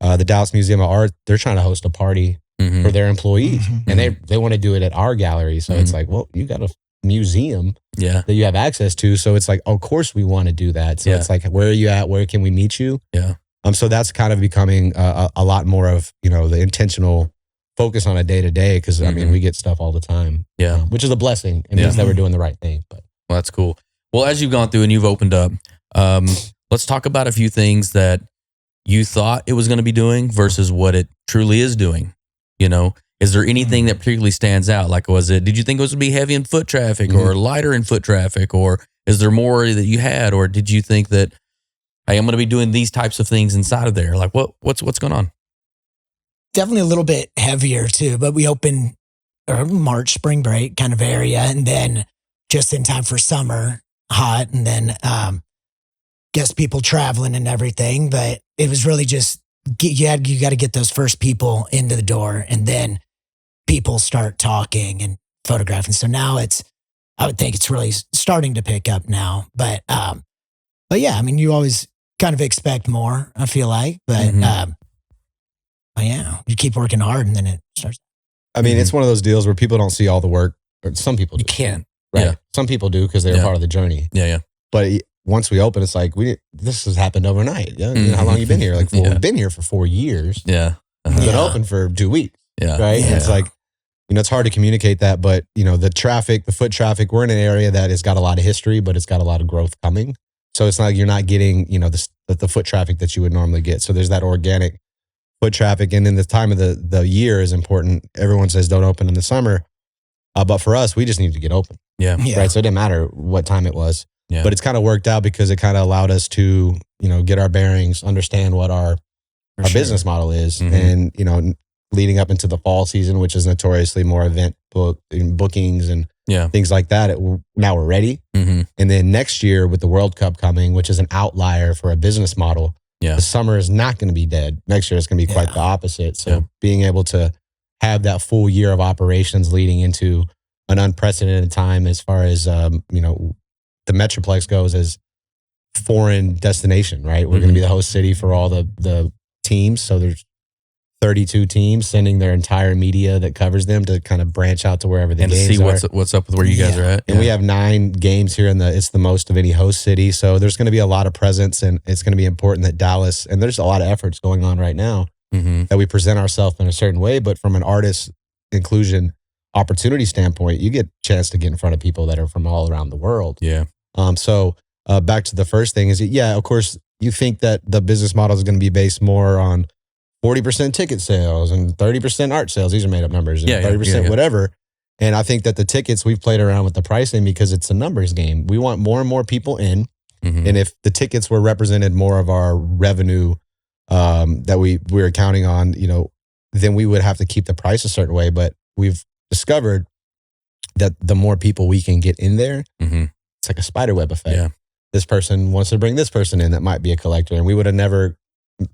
the Dallas Museum of Art, they're trying to host a party for their employees, and they want to do it at our gallery. So it's like, well, you got a museum that you have access to. So it's like, of course we want to do that. So it's like, where are you at? Where can we meet you? Yeah. So that's kind of becoming a lot more of, the intentional focus on a day to day. Cause I mean, we get stuff all the time, which is a blessing. It means that we're doing the right thing. But well, that's cool. Well, as you've gone through and you've opened up, let's talk about a few things that you thought it was going to be doing versus what it truly is doing. Is there anything that particularly stands out? Like, did you think it was going to be heavy in foot traffic or lighter in foot traffic? Or is there more that you had? Or did you think that, hey, I'm going to be doing these types of things inside of there? Like, what's going on? Definitely a little bit heavier too, but we opened March, spring break kind of area. And then just in time for summer, hot. And then guess people traveling and everything. But it was really just, you got to get those first people into the door, and then people start talking and photographing. So now I would think it's really starting to pick up now. But yeah, I mean, you always kind of expect more, I feel like, but yeah, you keep working hard and then it starts. I mean, it's one of those deals where people don't see all the work, or some people do. You can. Right. Yeah. Some people do because they're part of the journey. Yeah. But once we open, it's like, this has happened overnight. Yeah. How long you been here? Like, we've been here for 4 years. Yeah. We've been open for 2 weeks. Yeah. Right. Yeah. And it's like, it's hard to communicate that, but the foot traffic, we're in an area that has got a lot of history, but it's got a lot of growth coming. So it's not like you're not getting, the foot traffic that you would normally get. So there's that organic foot traffic. And then the time of the year is important. Everyone says don't open in the summer. But for us, we just need to get open. Yeah. Right. So it didn't matter what time it was. Yeah. But it's kind of worked out because it kind of allowed us to, get our bearings, understand what our business model is. And, leading up into the fall season, which is notoriously more event bookings and things like that. Now we're ready. And then next year with the World Cup coming, which is an outlier for a business model, the summer is not going to be dead. Next year, it's going to be quite the opposite. So being able to have that full year of operations leading into an unprecedented time as far as, the Metroplex goes as foreign destination, right? We're going to be the host city for all the teams. So there's 32 teams sending their entire media that covers them to kind of branch out to wherever the and to games see are. what's up with where you guys are at. And we have 9 games here it's the most of any host city. So there's going to be a lot of presence, and it's going to be important that Dallas, and there's a lot of efforts going on right now that we present ourselves in a certain way. But from an artist inclusion opportunity standpoint, you get a chance to get in front of people that are from all around the world. Yeah. So back to the first thing is, of course, you think that the business model is going to be based more on 40% ticket sales and 30% art sales. These are made up numbers. And 30% whatever. And I think that the tickets, we've played around with the pricing because it's a numbers game. We want more and more people in. And if the tickets were represented more of our revenue that we were counting on, then we would have to keep the price a certain way. But we've discovered that the more people we can get in there, it's like a spider web effect. Yeah. This person wants to bring this person in that might be a collector, and we would have never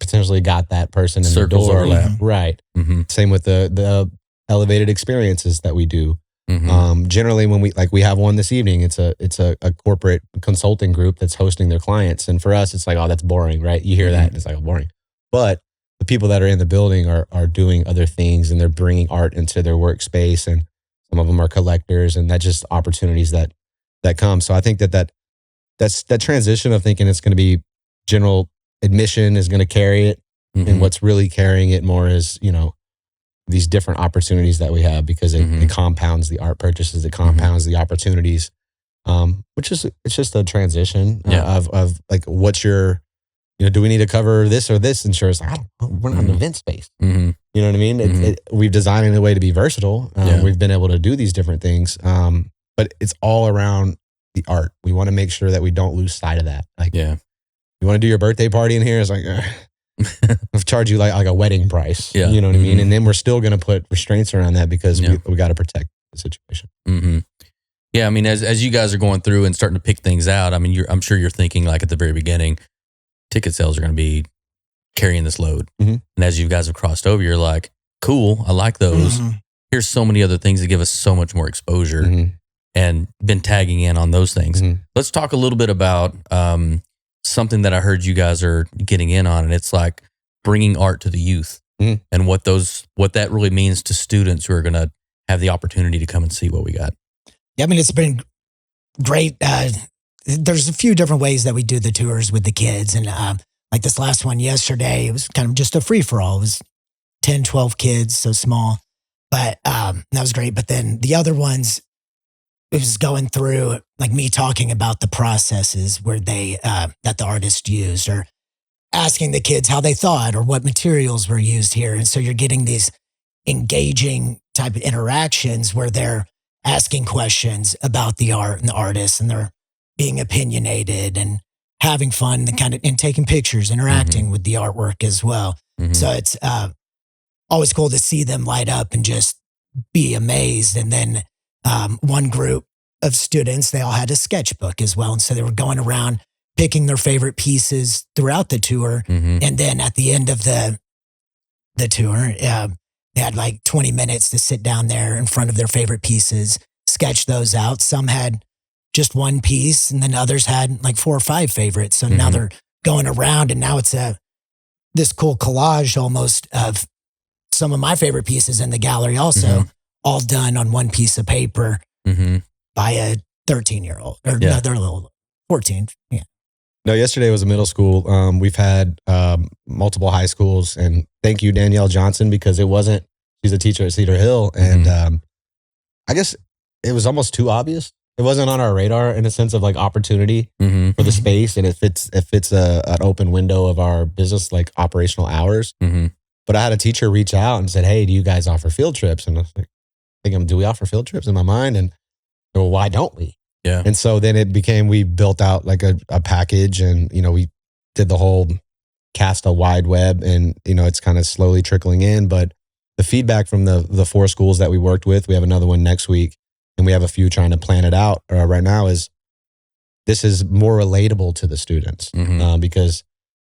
potentially got that person in Circles the door. overlap. Right. Same with the elevated experiences that we do. Generally, when we have one this evening, it's a corporate consulting group that's hosting their clients, and for us, it's like, oh, that's boring, right? You hear that, and it's like, oh, boring. But the people that are in the building are doing other things, and they're bringing art into their workspace, and some of them are collectors, and that's just opportunities that come. So I think that's that transition of thinking it's going to be general admission is going to carry it, and what's really carrying it more is these different opportunities that we have, because it compounds the art purchases, it compounds the opportunities, which is, it's just a transition of like, what's your, do we need to cover this or this insurance? I don't know. We're not an event space. You know what I mean? We've designed it in a way to be versatile. We've been able to do these different things, but it's all around the art. We want to make sure that we don't lose sight of that. Like, you want to do your birthday party in here? It's like, I've charged you like a wedding price. You know what I mean? And then we're still going to put restraints around that because we got to protect the situation. Yeah. I mean, as you guys are going through and starting to pick things out, I mean, I'm sure you're thinking, like, at the very beginning, ticket sales are going to be carrying this load. And as you guys have crossed over, you're like, cool, I like those. Here's so many other things that give us so much more exposure, and been tagging in on those things. Let's talk a little bit about something that I heard you guys are getting in on, and it's like bringing art to the youth, and what that really means to students who are going to have the opportunity to come and see what we got. Yeah, I mean, it's been great. There's a few different ways that we do the tours with the kids, and like this last one yesterday, it was kind of just a free-for-all. It was 10, 12 kids, so small, but that was great. But then the other ones, it was going through, like, me talking about the processes where that the artist used, or asking the kids how they thought or what materials were used here. And so you're getting these engaging type of interactions where they're asking questions about the art and the artist, and they're being opinionated and having fun and taking pictures, interacting with the artwork as well. So it's always cool to see them light up and just be amazed. And then one group of students, they all had a sketchbook as well. And so they were going around picking their favorite pieces throughout the tour. And then at the end of the tour, they had like 20 minutes to sit down there in front of their favorite pieces, sketch those out. Some had just one piece, and then others had like 4 or 5 favorites. So now they're going around, and now it's this cool collage almost of some of my favorite pieces in the gallery also, all done on one piece of paper by a 13-year-old, or no, they're a little 14. Yeah. No, yesterday was a middle school. We've had multiple high schools, and thank you, Danielle Johnson, because she's a teacher at Cedar Hill. And I guess it was almost too obvious. It wasn't on our radar in a sense of like opportunity for the space. And it fits an open window of our business, like operational hours. But I had a teacher reach out and said, hey, do you guys offer field trips? And I was like, do we offer field trips in my mind? And well, why don't we? Yeah. And so then it became, we built out like a package, and, we did the whole cast a wide web, and, it's kind of slowly trickling in. But the feedback from the 4 schools that we worked with, we have another one next week, and we have a few trying to plan it out right now, is this is more relatable to the students because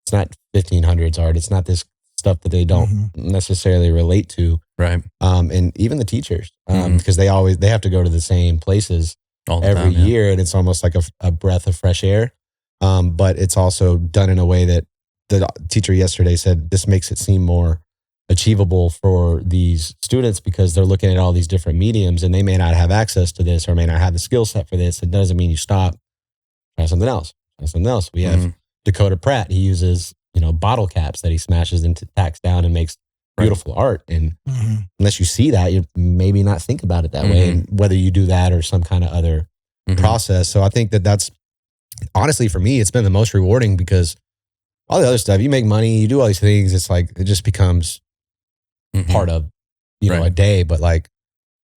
it's not 1500s art. It's not this stuff that they don't necessarily relate to. Right. And even the teachers, because they have to go to the same places every year, and it's almost like a breath of fresh air. But it's also done in a way that the teacher yesterday said, this makes it seem more achievable for these students because they're looking at all these different mediums and they may not have access to this or may not have the skill set for this. It doesn't mean you stop. Try something else. We have Dakota Pratt. He uses, bottle caps that he smashes into, tacks down and makes beautiful art. And unless you see that, you maybe not think about it that way. And whether you do that or some kind of other process. So I think that's honestly for me, it's been the most rewarding because all the other stuff, you make money, you do all these things. It's like, it just becomes part of, a day. But like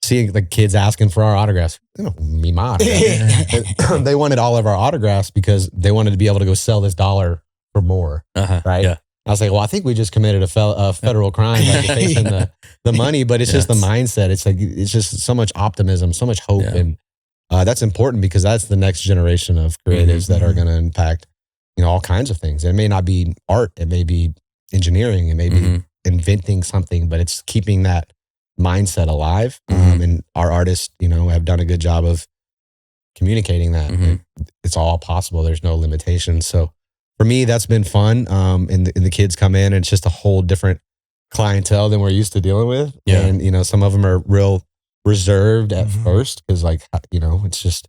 seeing the kids asking for our autographs, me my autograph. They wanted all of our autographs because they wanted to be able to go sell this dollar for more. Right. Yeah. I was like, well, I think we just committed a federal crime by facing the money, but it's just the mindset. It's like, it's just so much optimism, so much hope. And that's important because that's the next generation of creatives that are going to impact, all kinds of things. It may not be art. It may be engineering. It may be inventing something, but it's keeping that mindset alive. And our artists, have done a good job of communicating that. It's all possible. There's no limitations. So for me, that's been fun. And the kids come in and it's just a whole different clientele than we're used to dealing with. Yeah. And, some of them are real reserved at first because it's just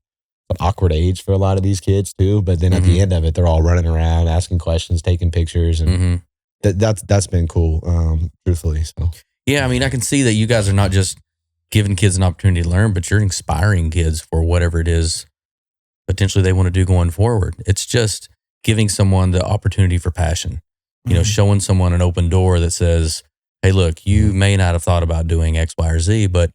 an awkward age for a lot of these kids too. But then at the end of it, they're all running around, asking questions, taking pictures. And that's been cool, truthfully. So yeah, I mean, I can see that you guys are not just giving kids an opportunity to learn, but you're inspiring kids for whatever it is potentially they want to do going forward. It's just giving someone the opportunity for passion, showing someone an open door that says, hey, look, you may not have thought about doing X, Y, or Z, but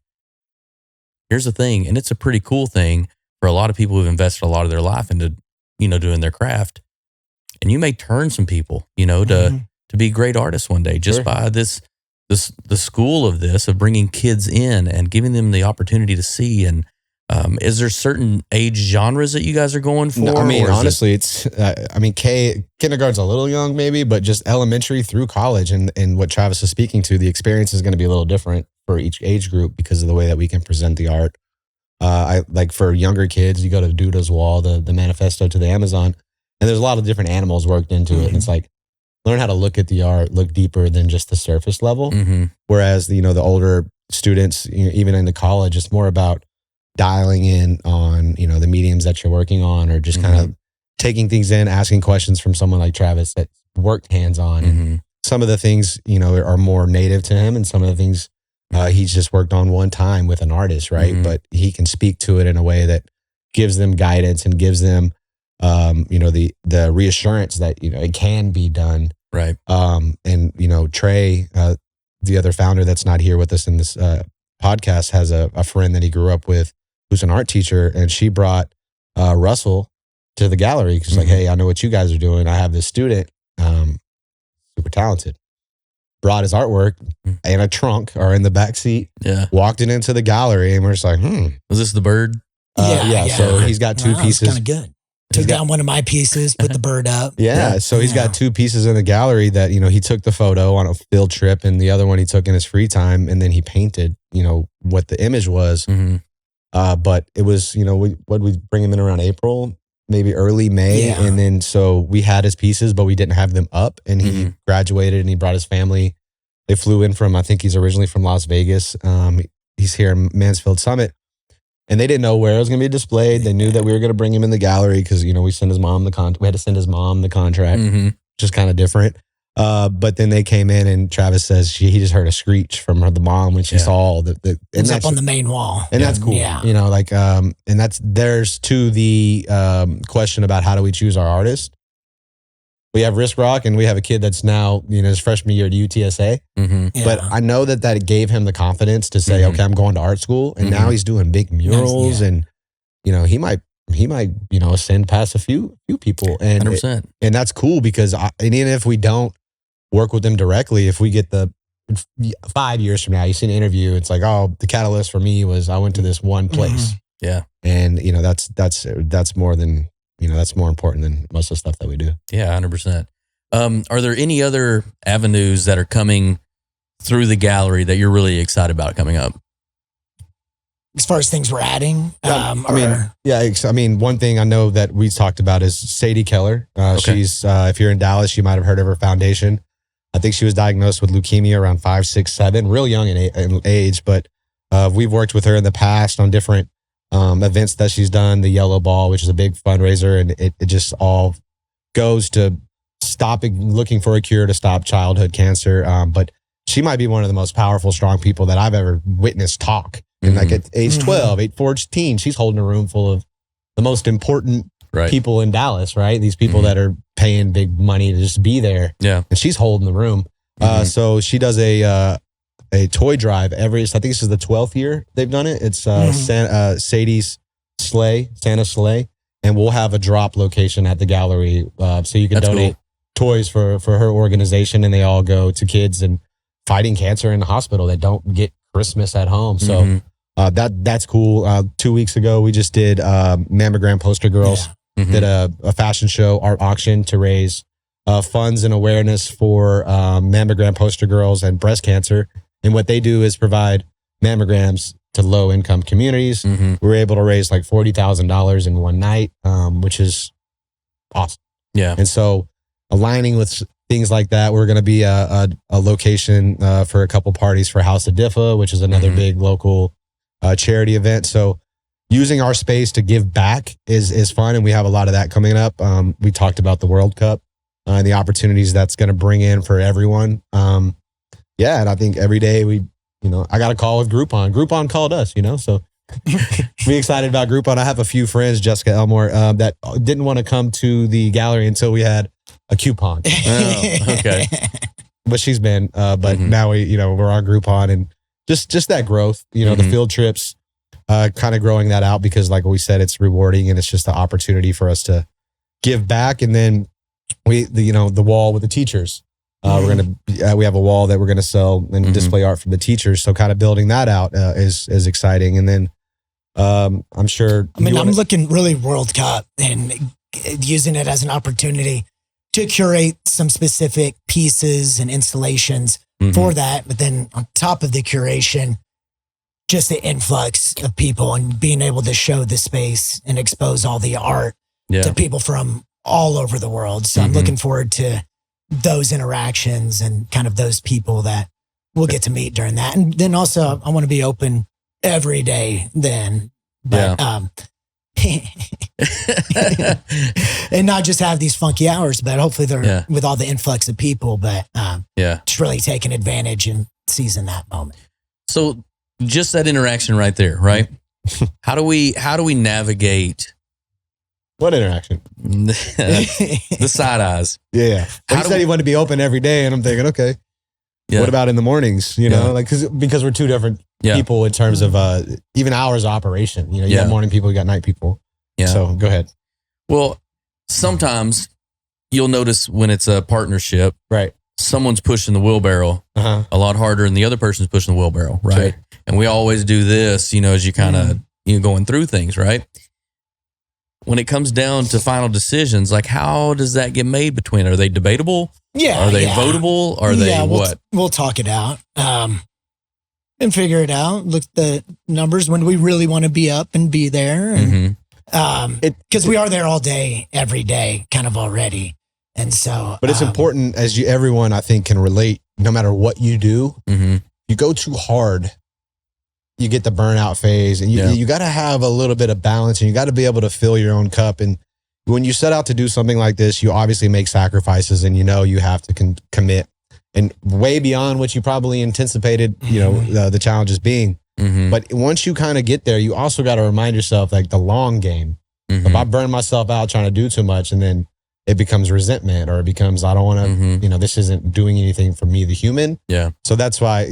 here's the thing. And it's a pretty cool thing for a lot of people who've invested a lot of their life into, doing their craft. And you may turn some people, to be great artists one day just by the school of this, of bringing kids in and giving them the opportunity to see. And is there certain age genres that you guys are going for? No, I mean, honestly, it's, kindergarten's a little young maybe, but just elementary through college and what Travis is speaking to, the experience is going to be a little different for each age group because of the way that we can present the art. I like for younger kids, you go to Duda's wall, the manifesto to the Amazon, and there's a lot of different animals worked into it. And it's like, learn how to look at the art, look deeper than just the surface level. Whereas, the older students, even in the college, it's more about dialing in on, the mediums that you're working on or just kind of taking things in, asking questions from someone like Travis that worked hands-on. And some of the things, are more native to him and some of the things he's just worked on one time with an artist, right? But he can speak to it in a way that gives them guidance and gives them, the reassurance that, it can be done. Right. And, Trey, the other founder that's not here with us in this podcast, has a friend that he grew up with who's an art teacher. And she brought Russell to the gallery. She's like, hey, I know what you guys are doing. I have this student, super talented. Brought his artwork in a trunk or in the back seat. Yeah. Walked it into the gallery and we're just like, Was this the bird? Yeah. So he's got two pieces. Kind of good. Took down one of my pieces, put the bird up. Yeah. So he's got two pieces in the gallery that, he took the photo on a field trip and the other one he took in his free time. And then he painted, what the image was. But it was, we bring him in around April, maybe early May. Yeah. And then, so we had his pieces, but we didn't have them up and he graduated and he brought his family. They flew in from, I think he's originally from Las Vegas. He's here in Mansfield Summit. And they didn't know where it was going to be displayed. They knew that we were going to bring him in the gallery because, we sent his mom we had to send his mom the contract, which is kind of different. But then they came in and Travis says he just heard a screech from the mom when she saw the it's up on the main wall. And that's cool. Yeah. And there's to the question about how do we choose our artist. We have Risk Rock and we have a kid that's now, his freshman year at UTSA. But I know that gave him the confidence to say, okay, I'm going to art school. And now he's doing big murals and, he might, ascend past a few people. And 100%. And that's cool because and even if we don't work with them directly, if we get 5 years from now, you see an interview, it's like, oh, the catalyst for me was I went to this one place. Yeah. And, that's more than, that's more important than most of the stuff that we do. Yeah, 100%. Are there any other avenues that are coming through the gallery that you're really excited about coming up? As far as things we're adding? One thing I know that we talked about is Sadie Keller. She's, if you're in Dallas, you might have heard of her foundation. I think she was diagnosed with leukemia around 5, 6, 7, real young in age. But we've worked with her in the past on different events that she's done. The Yellow Ball, which is a big fundraiser, and it just all goes to looking for a cure to stop childhood cancer. But she might be one of the most powerful, strong people that I've ever witnessed talk. And like at age 12, 14, she's holding a room full of the most important people in Dallas, right? These people that are paying big money to just be there. Yeah. And she's holding the room. So she does a toy drive I think this is the 12th year they've done it. It's Sadie's Santa Sleigh. And we'll have a drop location at the gallery. So you can donate toys for her organization, and they all go to kids and fighting cancer in the hospital that don't get Christmas at home. So that's cool. 2 weeks ago, we just did Mammogram Poster Girls. Did a fashion show, art auction to raise funds and awareness for mammogram poster girls and breast cancer. And what they do is provide mammograms to low income communities. We were able to raise like $40,000 in one night, which is awesome. Yeah. And so aligning with things like that, we're going to be a location for a couple parties for House of DeFi, which is another big local charity event. So using our space to give back is fun, and we have a lot of that coming up. We talked about the World Cup and the opportunities that's going to bring in for everyone. And I think every day I got a call with Groupon. Groupon called us, so be excited about Groupon. I have a few friends, Jessica Elmore, that didn't want to come to the gallery until we had a coupon. Oh, okay. But she's been, now we're on Groupon, and just that growth, the field trips, kind of growing that out, because like we said, it's rewarding, and it's just the opportunity for us to give back. And then the wall with the teachers, we have a wall that we're going to sell and display art for the teachers. So kind of building that out is exciting. And then I'm sure. I'm looking really World Cup and using it as an opportunity to curate some specific pieces and installations for that. But then on top of the curation, just the influx of people and being able to show the space and expose all the art to people from all over the world. So I'm looking forward to those interactions and kind of those people that we'll get to meet during that. And then also I want to be open every day then, but, and not just have these funky hours, but hopefully they're with all the influx of people, but, just really taking advantage and seizing that moment. So just that interaction right there, right? How do we navigate? What interaction? The side eyes. Yeah. He said he wanted to be open every day, and I'm thinking, okay, what about in the mornings? Because we're two different people in terms of even hours of operation. You got morning people, you got night people. Yeah. So go ahead. Well, sometimes you'll notice when it's a partnership, right? Someone's pushing the wheelbarrow a lot harder, and the other person's pushing the wheelbarrow, right? Sure. And we always do this, as you kind of going through things, right? When it comes down to final decisions, like how does that get made between? Are they debatable? Yeah. Are they votable? Are they what? We'll talk it out and figure it out. Look at the numbers when we really want to be up and be there. And, because we are there all day, every day, kind of already. And so, but it's important, as everyone I think can relate, no matter what you do, you go too hard, you get the burnout phase, and you got to have a little bit of balance, and you got to be able to fill your own cup. And when you set out to do something like this, you obviously make sacrifices, and you have to commit, and way beyond what you probably anticipated, the challenges being. But once you kind of get there, you also got to remind yourself, like, the long game. If I burn myself out trying to do too much, and then it becomes resentment, or it becomes, I don't want to, this isn't doing anything for me, the human. Yeah. So that's why,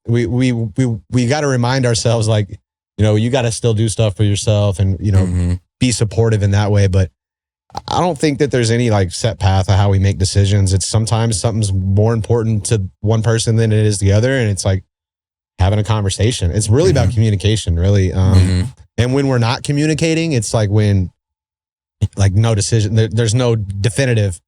we got to remind ourselves, like, you got to still do stuff for yourself, and, be supportive in that way. But I don't think that there's any like set path of how we make decisions. It's sometimes something's more important to one person than it is the other. And it's like having a conversation. It's really about communication, really. And when we're not communicating, it's like when, like, no decision, there's no definitive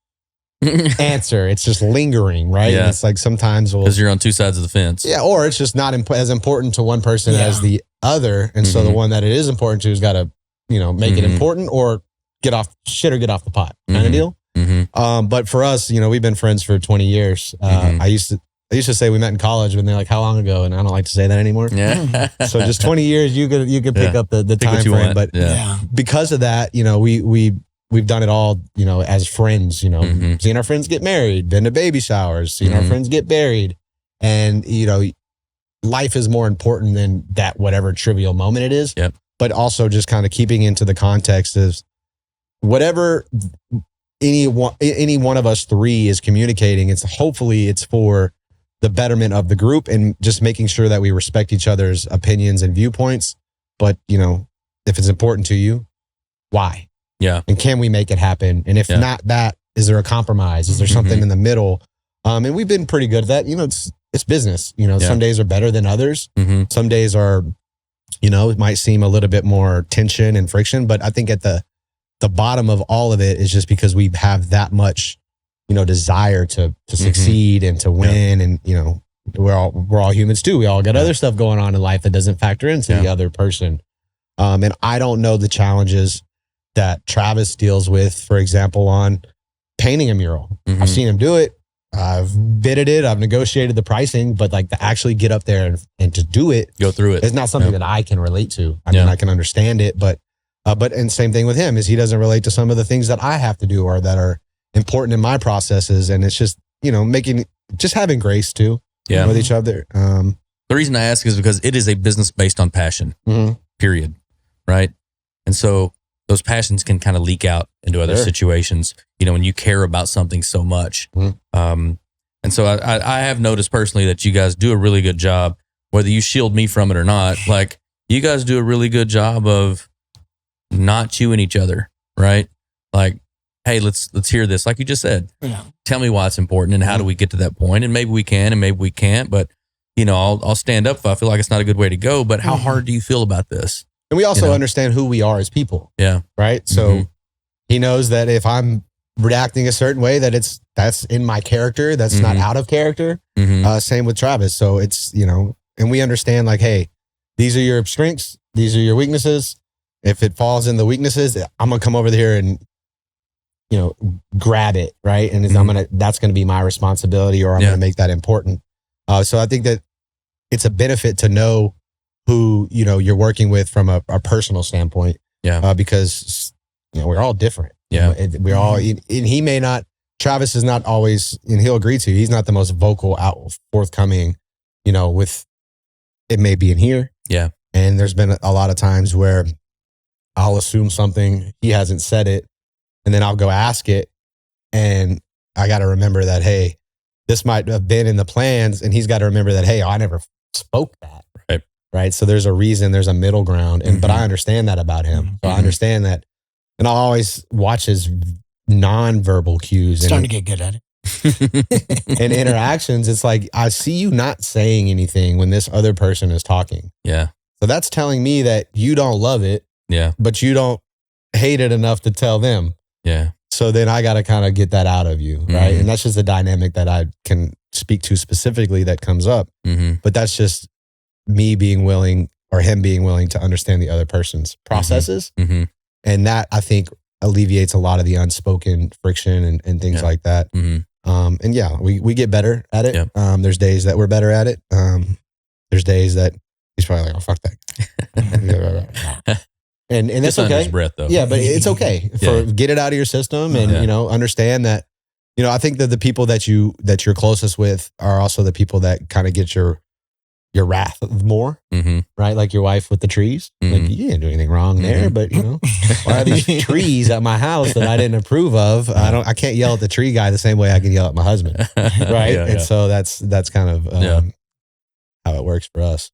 answer. It's just lingering, right? Yeah. And it's like sometimes because you're on two sides of the fence. Yeah, or it's just not as important to one person as the other, and so the one that it is important to has got to, make it important, or get off the pot, kind of deal. But for us, we've been friends for 20 years. I used to say we met in college, but they're like, how long ago? And I don't like to say that anymore. Yeah. So just 20 years, you could pick up the time frame. But because of that, we've done it all, as friends, seeing our friends get married, been to baby showers, seeing our friends get buried. And, life is more important than that, whatever trivial moment it is. Yep. But also just kind of keeping into the context of whatever any one of us three is communicating. Hopefully it's for the betterment of the group and just making sure that we respect each other's opinions and viewpoints. But, if it's important to you, why? Yeah. And can we make it happen? And if not that, is there a compromise? Is there something in the middle? And we've been pretty good at that. It's business. Some days are better than others. Some days are, it might seem a little bit more tension and friction, but I think at the bottom of all of it is just because we have that much, desire to succeed and to win. And, we're all humans too. We all got other stuff going on in life that doesn't factor into the other person. And I don't know the challenges that Travis deals with, for example, on painting a mural. I've seen him do it. I've bidded it. I've negotiated the pricing, but to actually get up there and to do it, go through it, is not something that I can relate to. I mean, I can understand it, but and same thing with him is he doesn't relate to some of the things that I have to do or that are important in my processes. And it's just, just having grace too with each other. The reason I ask is because it is a business based on passion, period. Right. And so those passions can kind of leak out into other situations, when you care about something so much. And so I have noticed personally that you guys do a really good job, whether you shield me from it or not. Like, you guys do a really good job of not chewing each other, right? Like, hey, let's hear this. Like you just said, tell me why it's important and how do we get to that point? And maybe we can and maybe we can't, but I'll stand up if I feel like it's not a good way to go. But how hard do you feel about this? And we also understand who we are as people. Yeah. Right. So he knows that if I'm reacting a certain way, that's in my character. That's not out of character. Same with Travis. So it's, and we understand like, hey, these are your strengths. These are your weaknesses. If it falls in the weaknesses, I'm going to come over here and, grab it. Right. And that's going to be my responsibility, or I'm going to make that important. So I think that it's a benefit to know who, you're working with from a personal standpoint. Yeah. Because, we're all different. Yeah. We're all, and he may not, Travis is not always, and he'll agree to, he's not the most vocal, forthcoming, with, it may be in here. Yeah. And there's been a lot of times where I'll assume something, he hasn't said it, and then I'll go ask it. And I got to remember that, hey, this might have been in the plans. And he's got to remember that, hey, I never spoke that. Right. So there's a reason, there's a middle ground. And, but I understand that about him. So I understand that. And I'll always watch his nonverbal cues. Starting to get good at it. And interactions. It's like, I see you not saying anything when this other person is talking. Yeah. So that's telling me that you don't love it. Yeah. But you don't hate it enough to tell them. Yeah. So then I got to kind of get that out of you. Right. And that's just a dynamic that I can speak to specifically that comes up. But that's just me being willing, or him being willing to understand the other person's processes. And that, I think, alleviates a lot of the unspoken friction and things like that. And yeah, we get better at it. There's days that we're better at it. There's days that he's probably like, oh, fuck that. and that's just okay. Under his breath, though. Yeah, but it's okay. Get it out of your system and, understand that, I think that the people that you're closest with are also the people that kind of get your wrath more, right? Like your wife with the trees. Like, you didn't do anything wrong there, but why are these trees at my house that I didn't approve of? I can't yell at the tree guy the same way I can yell at my husband, right? And so that's kind of how it works for us.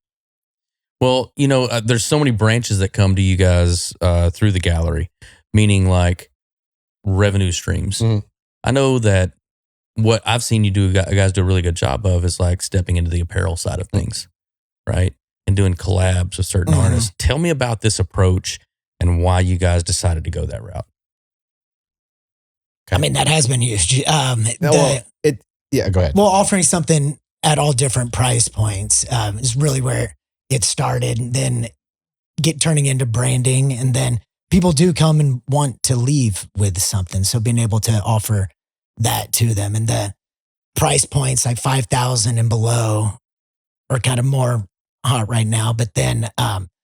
Well, there's so many branches that come to you guys through the gallery, meaning like revenue streams. I know that what I've seen you guys do a really good job of is like stepping into the apparel side of things, right? And doing collabs with certain artists. Tell me about this approach and why you guys decided to go that route. Okay. I mean, that has been huge. Go ahead. Well, offering something at all different price points is really where it started. And then turning into branding, and then people do come and want to leave with something. So being able to offer that to them, and the price points like 5,000 and below are kind of more hot right now. But then,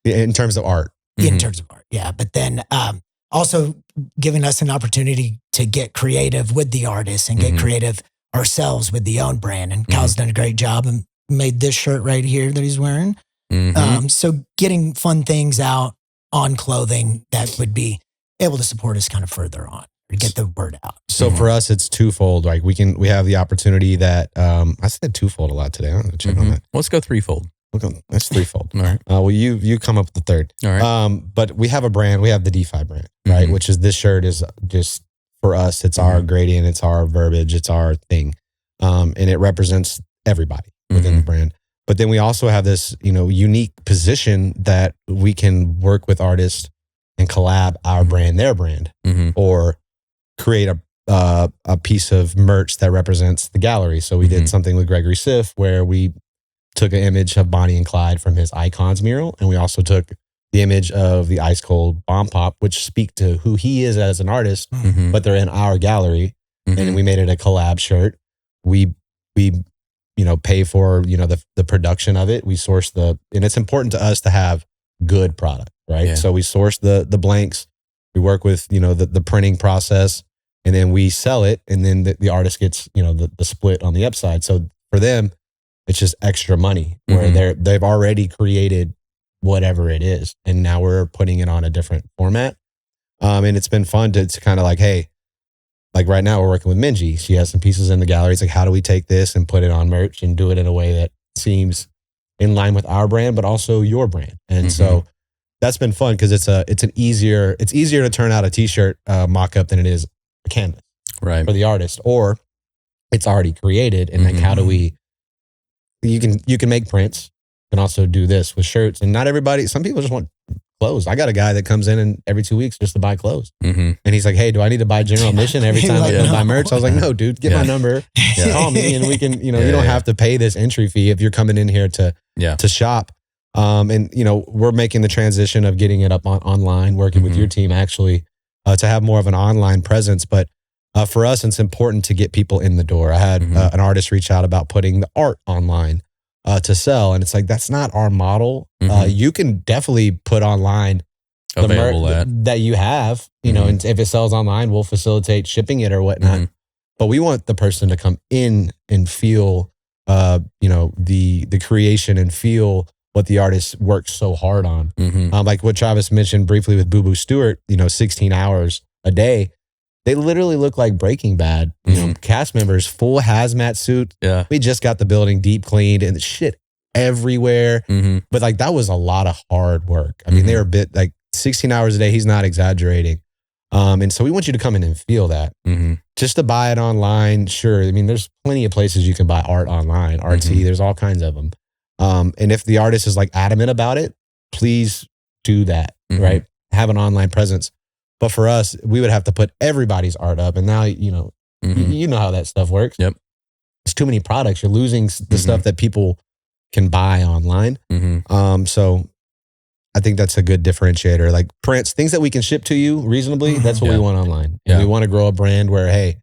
in terms of art, in terms of art, yeah. But then, also giving us an opportunity to get creative with the artists and get creative ourselves with the own brand. And Kyle's done a great job and made this shirt right here that he's wearing. So getting fun things out on clothing that would be able to support us kind of further on, or get the word out. So for us, it's twofold. Like we have the opportunity that, I said twofold a lot today. I'm gonna check on that. Let's go threefold. That's threefold. All right. Well, you come up with the third. All right. But we have a brand. We have the DeFi brand, right? Which is, this shirt is just, for us, it's our gradient, it's our verbiage, it's our thing, and it represents everybody within the brand. But then we also have this, unique position that we can work with artists and collab our brand, their brand, or create a piece of merch that represents the gallery. So we did something with Gregory Siff where we took an image of Bonnie and Clyde from his Icons mural, and we also took the image of the Ice Cold Bomb Pop, which speak to who he is as an artist, but they're in our gallery, and we made it a collab shirt. We pay for the production of it. We source and it's important to us to have good product, right? Yeah. So we source the blanks, we work with the printing process, and then we sell it, and then the artist gets the split on the upside. So for them, it's just extra money where they've already created whatever it is, and now we're putting it on a different format. And it's been fun to kind of like, hey, like right now we're working with Minji. She has some pieces in the gallery. It's like, how do we take this and put it on merch and do it in a way that seems in line with our brand, but also your brand? And so that's been fun because it's easier to turn out a t-shirt mock-up than it is a canvas, right, for the artist, or it's already created. And like, how do we? You can make prints, and also do this with shirts. And not everybody. Some people just want clothes. I got a guy that comes in every 2 weeks just to buy clothes, and he's like, "Hey, do I need to buy general admission every time I buy merch?" I was like, "No, dude, get my number, call me, and we can. You don't have to pay this entry fee if you're coming in here to shop." And we're making the transition of getting it up online, working with your team actually to have more of an online presence. But for us, it's important to get people in the door. I had an artist reach out about putting the art online to sell, and it's like, that's not our model. You can definitely put online the merch that you have, and if it sells online, we'll facilitate shipping it or whatnot. But we want the person to come in and feel, the creation, and feel what the artist works so hard on. Like what Travis mentioned briefly with Boo Boo Stewart, 16 hours a day. They literally look like Breaking Bad, cast members, full hazmat suit. Yeah. We just got the building deep cleaned and shit everywhere. But like, that was a lot of hard work. I mean, they were 16 hours a day. He's not exaggerating. And so we want you to come in and feel that. Just to buy it online, sure. I mean, there's plenty of places you can buy art online, RT, there's all kinds of them. And if the artist is like adamant about it, please do that, right? Have an online presence. But for us, we would have to put everybody's art up. And now, you know how that stuff works. Yep. It's too many products. You're losing the stuff that people can buy online. So I think that's a good differentiator. Like prints, things that we can ship to you reasonably, that's what we want online. And we want to grow a brand where, hey,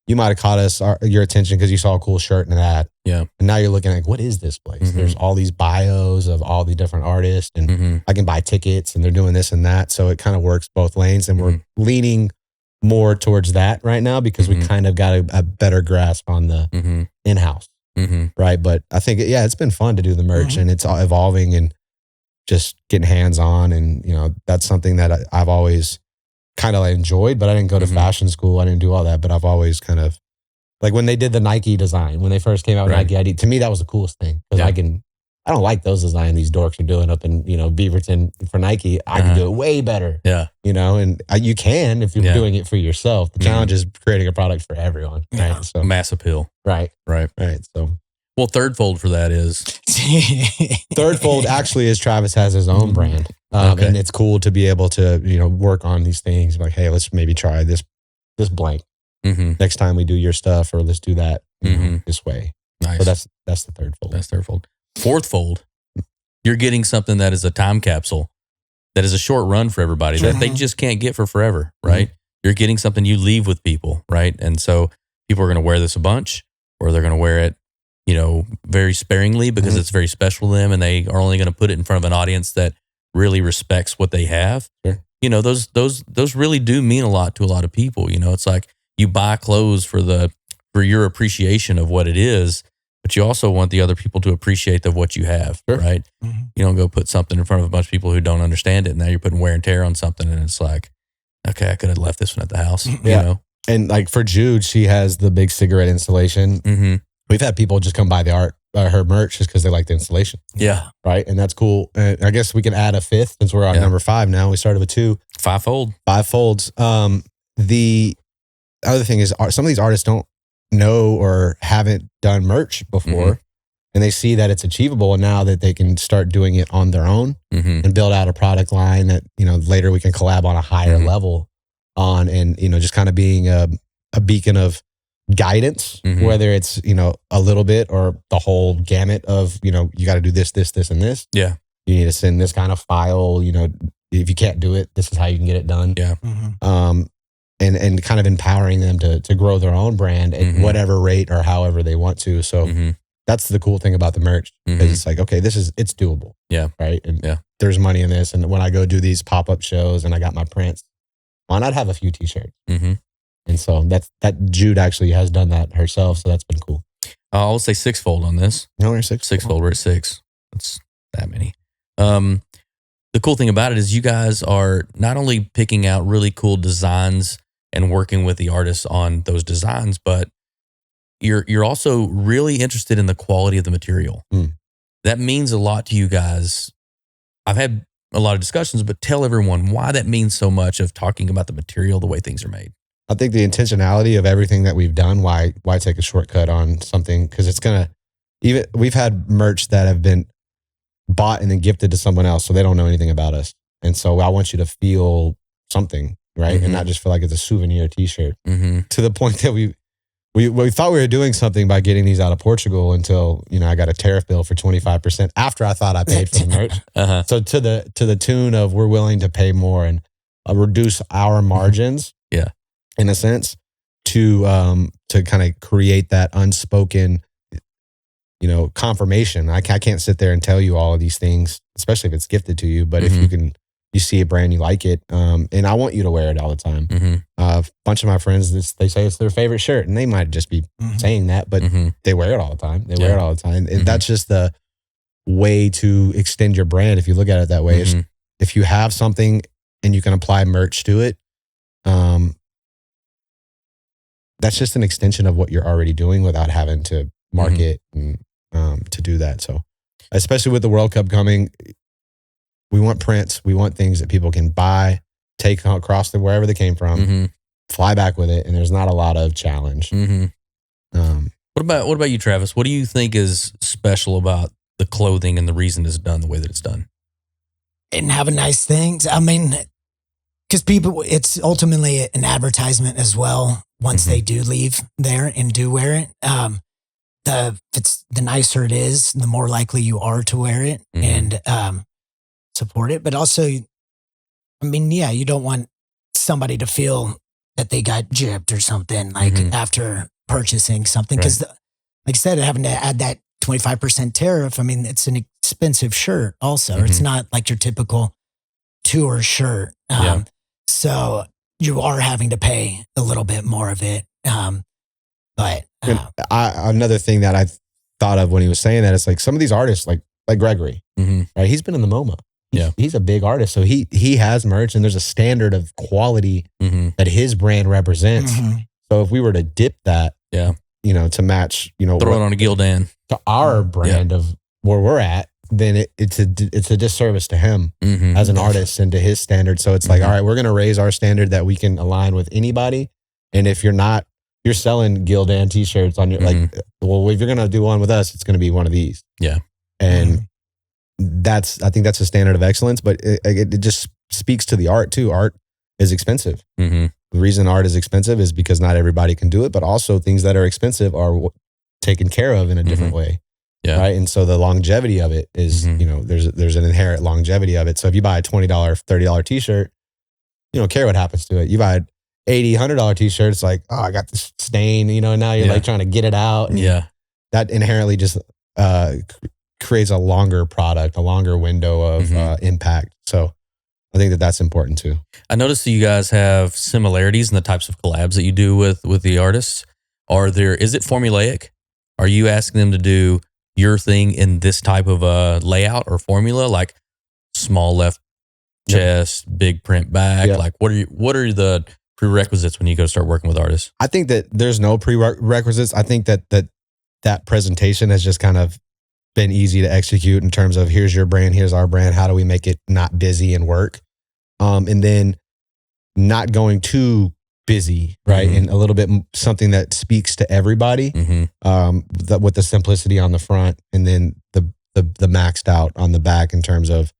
you might have caught your attention because you saw a cool shirt in an ad. Yeah. And now you're looking like, what is this place? There's all these bios of all the different artists, and I can buy tickets, and they're doing this and that. So it kind of works both lanes, and we're leaning more towards that right now because we kind of got a better grasp on the in-house. Right. But I think, it's been fun to do the merch, and it's evolving and just getting hands-on. And, that's something that I've always kind of enjoyed, but I didn't go to fashion school. I didn't do all that, but I've always kind of, like when they did the Nike design, when they first came out with Nike ID, to me, that was the coolest thing. Because I don't like those designs these dorks are doing up in, Beaverton for Nike. I can do it way better. Yeah. And you can if you're doing it for yourself. The challenge is creating a product for everyone. Yeah. Right. So mass appeal. Right. So well, third fold for that is third fold actually is Travis has his own brand. And it's cool to be able to, work on these things. Like, hey, let's maybe try this blank next time we do your stuff, or let's do that this way. Nice. So that's the third fold. That's third fold. Fourth fold, you're getting something that is a time capsule that is a short run for everybody that they just can't get for forever, right? You're getting something you leave with people, right? And so people are going to wear this a bunch, or they're going to wear it, you know, very sparingly because it's very special to them, and they are only going to put it in front of an audience that really respects what they have. Sure. You know, those really do mean a lot to a lot of people. You know, it's like you buy clothes for your appreciation of what it is, but you also want the other people to appreciate of what you have, right? You don't go put something in front of a bunch of people who don't understand it, and now you're putting wear and tear on something, and it's like, okay, I could have left this one at the house. You know? And like for Jude, she has the big cigarette installation. We've had people just come buy the art, her merch, just because they like the installation. Yeah. Right. And that's cool. And I guess we can add a fifth since we're on number 5 now. We started with 2. 5-fold. 5 folds. The other thing is some of these artists don't know or haven't done merch before. And they see that it's achievable, and now that they can start doing it on their own and build out a product line that, you know, later we can collab on a higher level on, and, you know, just kind of being a beacon of guidance, whether it's, you know, a little bit or the whole gamut of, you know, you got to do this, this, this, and this. Yeah. You need to send this kind of file, you know, if you can't do it, this is how you can get it done. Yeah. And kind of empowering them to grow their own brand at whatever rate or however they want to. So that's the cool thing about the merch. It's like, okay, it's doable. Yeah. Right. And there's money in this. And when I go do these pop-up shows and I got my prints, why not have a few t-shirts? And so that Jude actually has done that herself. So that's been cool. I'll say 6-fold on this. No, we're 6. 6-fold. We're at 6. That's that many. The cool thing about it is you guys are not only picking out really cool designs and working with the artists on those designs, but you're also really interested in the quality of the material. That means a lot to you guys. I've had a lot of discussions, but tell everyone why that means so much of talking about the material, the way things are made. I think the intentionality of everything that we've done, why take a shortcut on something? Because it's going to, even we've had merch that have been bought and then gifted to someone else, so they don't know anything about us. And so I want you to feel something, right? And not just feel like it's a souvenir t-shirt. To the point that we thought we were doing something by getting these out of Portugal until, you know, I got a tariff bill for 25% after I thought I paid for the merch. So to the tune of we're willing to pay more and reduce our margins, in a sense, to kind of create that unspoken, you know, confirmation. I can't sit there and tell you all of these things, especially if it's gifted to you. But if you see a brand, you like it, and I want you to wear it all the time. A bunch of my friends, they say it's their favorite shirt, and they might just be saying that, but they wear it all the time. They wear it all the time. And that's just the way to extend your brand. If you look at it that way, is if you have something and you can apply merch to it, that's just an extension of what you're already doing without having to market and to do that. So especially with the World Cup coming, we want prints. We want things that people can buy, take across wherever they came from, fly back with it. And there's not a lot of challenge. What about you, Travis? What do you think is special about the clothing and the reason it's done the way that it's done? And having nice things. I mean, because people, it's ultimately an advertisement as well. Once they do leave there and do wear it, the nicer it is, the more likely you are to wear it and support it. But also, I mean, you don't want somebody to feel that they got gypped or something like after purchasing something. Because, like I said, having to add that 25% tariff, I mean, it's an expensive shirt also. It's not like your typical tour shirt. So you are having to pay a little bit more of it. But another thing that I thought of when he was saying that, it's like some of these artists, like Gregory, right? He's been in the MoMA. He's a big artist. So he has merch, and there's a standard of quality that his brand represents. So if we were to dip that, you know, to match, you know, throw it on a Gildan to our brand of where we're at, then it's a disservice to him as an artist and to his standard. So it's like, all right, we're going to raise our standard that we can align with anybody. And if you're selling Gildan t-shirts on your, like, well, if you're going to do one with us, it's going to be one of these. And I think that's a standard of excellence, but it just speaks to the art too. Art is expensive. The reason art is expensive is because not everybody can do it, but also things that are expensive are taken care of in a different way. Yeah. Right. And so the longevity of it is, you know, there's an inherent longevity of it. So if you buy a $20, $30 t-shirt, you don't care what happens to it. You buy an $80, $100 t-shirt, it's like, oh, I got this stain, you know, and now you're like trying to get it out. And that inherently just creates a longer product, a longer window of impact. So I think that that's important too. I noticed that you guys have similarities in the types of collabs that you do with the artists. Is it formulaic? Are you asking them to do your thing in this type of a layout or formula, like small left chest, big print back? Like what are the prerequisites when you go start working with artists? I think that there's no prerequisites. I think that presentation has just kind of been easy to execute in terms of here's your brand, here's our brand. How do we make it not busy and work? And then not going too busy, right? And a little bit something that speaks to everybody, that with the simplicity on the front and then the maxed out on the back in terms of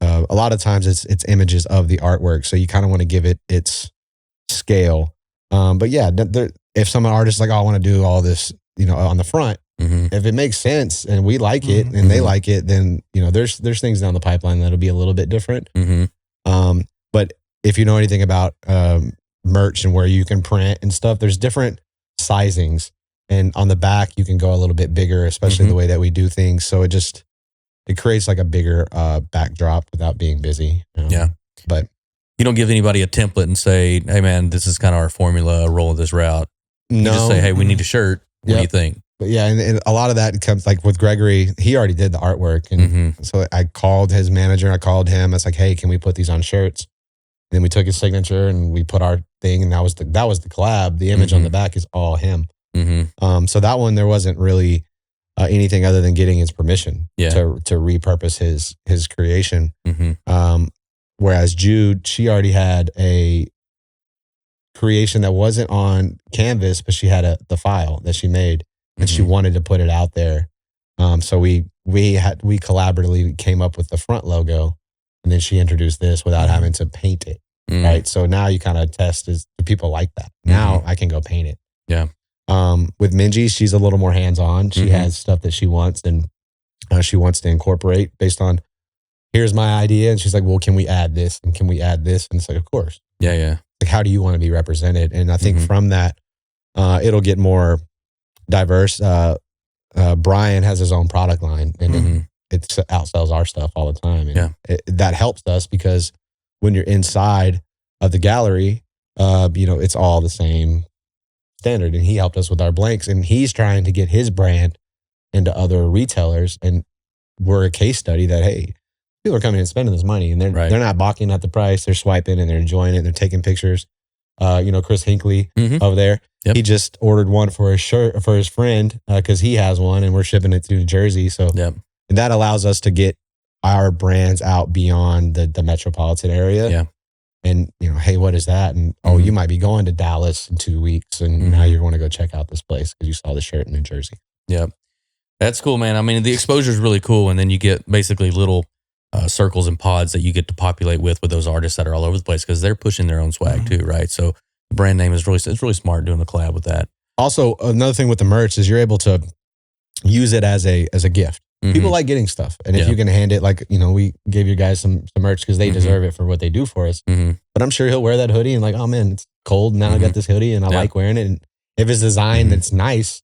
a lot of times it's images of the artwork. So you kind of want to give it its scale. But yeah, if some artist is like, oh, I want to do all this, you know, on the front, if it makes sense and we like it and they like it, then, you know, there's things down the pipeline that'll be a little bit different. But if you know anything about merch and where you can print and stuff, there's different sizings, and on the back you can go a little bit bigger, especially the way that we do things. So it creates like a bigger backdrop without being busy. But you don't give anybody a template and say, hey man, this is kind of our formula, roll this route. You just say, hey, we need a shirt. What do you think? But yeah, and a lot of that comes like with Gregory, he already did the artwork. And so I called his manager, I called him. I was like, hey, can we put these on shirts? And then we took his signature and we put our thing, and that was the collab. The image on the back is all him. So that one, there wasn't really anything other than getting his permission to repurpose his creation. Whereas Jude, she already had a creation that wasn't on canvas, but she had the file that she made, and she wanted to put it out there. So we collaboratively came up with the front logo, and then she introduced this without having to paint it. Right. So now you kind of test, do people like that? Now I can go paint it. Yeah. With Minji, she's a little more hands-on. She has stuff that she wants, and she wants to incorporate based on, here's my idea. And she's like, well, can we add this? And can we add this? And it's like, of course. Yeah. Like, how do you want to be represented? And I think from that, it'll get more diverse. Brian has his own product line, and it outsells our stuff all the time. And that helps us because when you're inside of the gallery, you know, it's all the same standard. And he helped us with our blanks, and he's trying to get his brand into other retailers. And we're a case study that, hey, people are coming and spending this money, and they're not balking at the price. They're swiping and they're enjoying it. And they're taking pictures. You know, Chris Hinckley over there, he just ordered one for his shirt for his friend because he has one, and we're shipping it to New Jersey. So and that allows us to get our brands out beyond the metropolitan area. And, you know, hey, what is that? And, oh, you might be going to Dallas in 2 weeks, and now you're going to go check out this place because you saw the shirt in New Jersey. Yeah. That's cool, man. I mean, the exposure is really cool. And then you get basically little circles and pods that you get to populate with those artists that are all over the place because they're pushing their own swag too, right? So the brand name is really smart doing the collab with that. Also, another thing with the merch is you're able to use it as a gift. People like getting stuff. And if you can hand it, like, you know, we gave you guys some merch because they deserve it for what they do for us. But I'm sure he'll wear that hoodie and like, oh man, it's cold. Now I got this hoodie and I like wearing it. And if it's designed that's nice,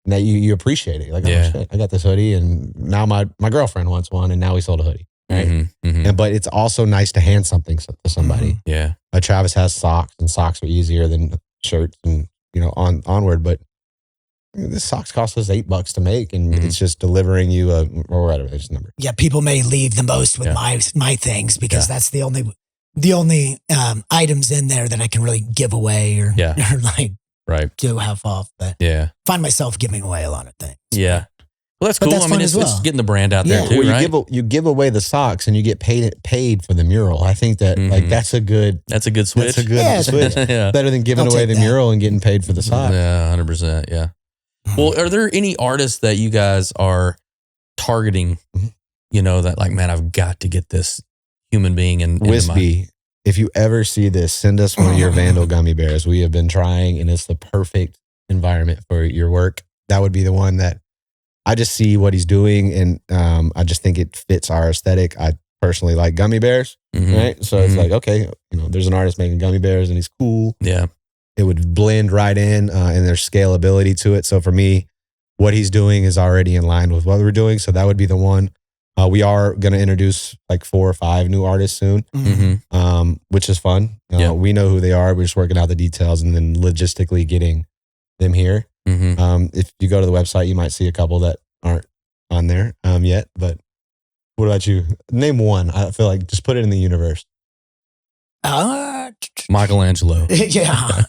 that you appreciate it. Like, oh shit, I got this hoodie, and now my girlfriend wants one, and now we sold a hoodie. Right. But it's also nice to hand something to somebody. Travis has socks, and socks are easier than shirts, and, you know, onward. But the socks cost us $8 to make, and it's just delivering you or whatever this number. Yeah, people may leave the most with my things because that's the only items in there that I can really give away or like do half off. But find myself giving away a lot of things. Yeah. Well, that's cool. I mean, it's getting the brand out there too, right? You give away the socks and you get paid for the mural. I think that like that's a good switch. That's a good switch. Better than giving away the mural and getting paid for the socks. Yeah, 100%. Yeah. Well, are there any artists that you guys are targeting? You know, that like, man, I've got to get this human being in Wispy. If you ever see this, send us one of your Vandal gummy bears. We have been trying, and it's the perfect environment for your work. That would be the one that I just see what he's doing, and I just think it fits our aesthetic. I personally like gummy bears, right? So it's like, okay, there's an artist making gummy bears, and he's cool. Yeah, it would blend right in, and there's scalability to it. So for me, what he's doing is already in line with what we're doing. So that would be the one. We are going to introduce like 4 or 5 new artists soon, which is fun. We know who they are. We're just working out the details and then logistically getting them here. If you go to the website, you might see a couple that aren't on there yet. But what about you? Name one. I feel like just put it in the universe. Michelangelo. Yeah.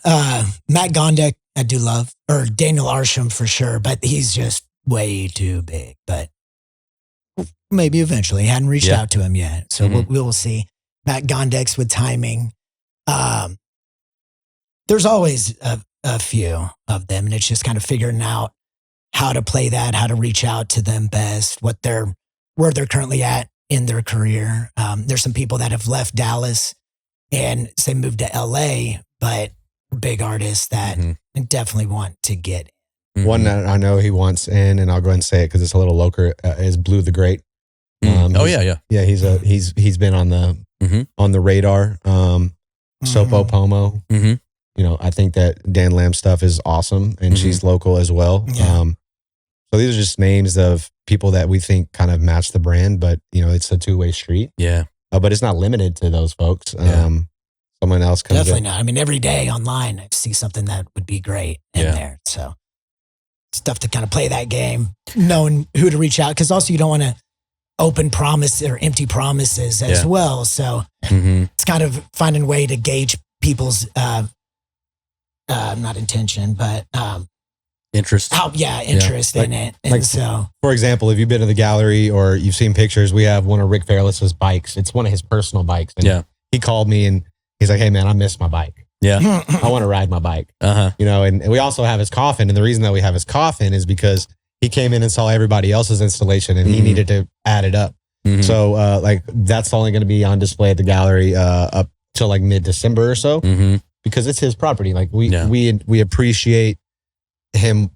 Matt Gondek, I do love, or Daniel Arsham for sure, but he's just way too big. But maybe eventually. Hadn't reached out to him yet. So we'll see. Matt Gondek's with timing. There's always a few of them, and it's just kind of figuring out how to play that, how to reach out to them best, where they're currently at in their career. There's some people that have left Dallas and say moved to LA, but big artists that definitely want to get in. One that I know he wants in, and I'll go ahead and say it because it's a little local, is Blue the Great. Yeah. He's been on the radar. Sopo Pomo. I think that Dan Lamb stuff is awesome, and she's local as well. Yeah. So these are just names of people that we think kind of match the brand, but it's a two-way street. Yeah. But it's not limited to those folks. Someone else comes Definitely in. not. I mean, every day online, I see something that would be great in there. So it's tough to kind of play that game, knowing who to reach out. Because also you don't want to open promise or empty promises as well. So it's kind of finding a way to gauge people's, not intention, but interest. Interest in it. And so, for example, if you've been to the gallery or you've seen pictures, we have one of Rick Fairless's bikes. It's one of his personal bikes. And he called me and he's like, "Hey man, I missed my bike. Yeah. I want to ride my bike." And we also have his coffin. And the reason that we have his coffin is because he came in and saw everybody else's installation and he needed to add it up. So that's only going to be on display at the gallery up till like mid-December or so, because it's his property. Like we appreciate him,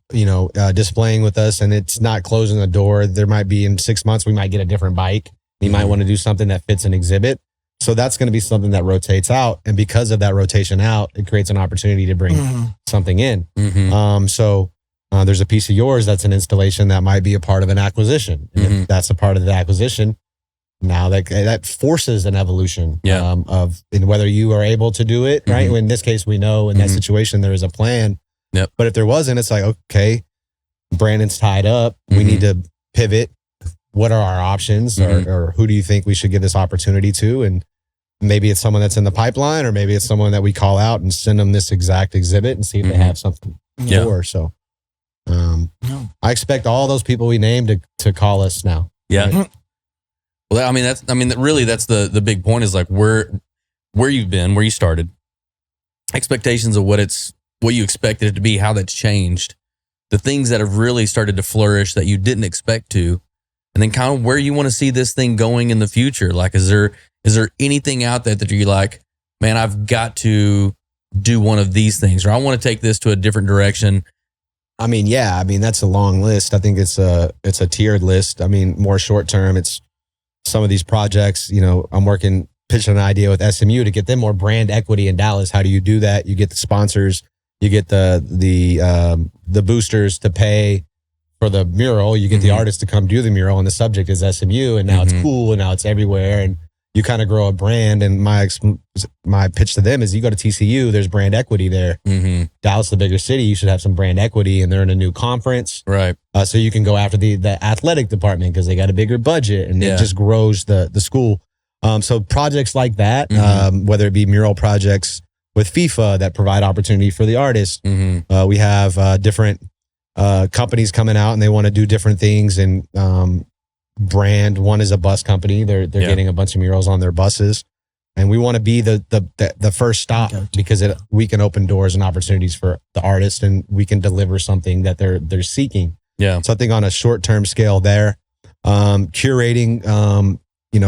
displaying with us, and it's not closing the door. There might be in 6 months, we might get a different bike. He might want to do something that fits an exhibit. So that's going to be something that rotates out. And because of that rotation out, it creates an opportunity to bring something in. So there's a piece of yours that's an installation that might be a part of an acquisition. And if that's a part of the acquisition, now that forces an evolution of whether you are able to do it, right? In this case, we know in that situation, there is a plan. But if there wasn't, it's like, okay, Brandon's tied up. We need to pivot. What are our options, or who do you think we should give this opportunity to? And maybe it's someone that's in the pipeline, or maybe it's someone that we call out and send them this exact exhibit and see if they have something more. So I expect all those people we named to call us now. Yeah. Right? Well, that's the big point is like where you've been, where you started, expectations of what you expected it to be, how that's changed, the things that have really started to flourish that you didn't expect to, and then kind of where you want to see this thing going in the future. Like, is there anything out there that you're like, man, I've got to do one of these things, or I want to take this to a different direction? I mean, that's a long list. I think it's a tiered list. I mean, more short term, it's some of these projects, I'm pitching an idea with SMU to get them more brand equity in Dallas. How do you do that? You get the sponsors, you get the boosters to pay for the mural, you get the artist to come do the mural, and the subject is SMU, and now it's cool, and now it's everywhere, and you kind of grow a brand. And my pitch to them is, you go to TCU, there's brand equity there. Dallas, the bigger city, you should have some brand equity, and they're in a new conference, right? So you can go after the athletic department because they got a bigger budget, and it just grows the school. So projects like that, whether it be mural projects with FIFA that provide opportunity for the artist. We have different companies coming out, and they want to do different things. And brand one is a bus company. They're getting a bunch of murals on their buses, and we want to be the first stop because we can open doors and opportunities for the artist, and we can deliver something that they're seeking. So I think on a short term scale there, curating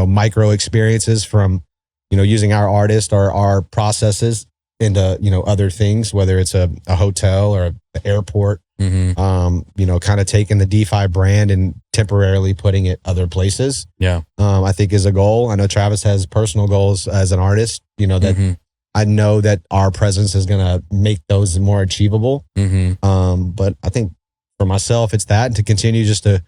micro experiences from using our artist or our processes into other things, whether it's a hotel or an airport, You know, kind of taking the DeFi brand and temporarily putting it other places. Yeah. I think is a goal. I know Travis has personal goals as an artist, you know, that I know that our presence is going to make those more achievable. But I think for myself, it's that, to continue just to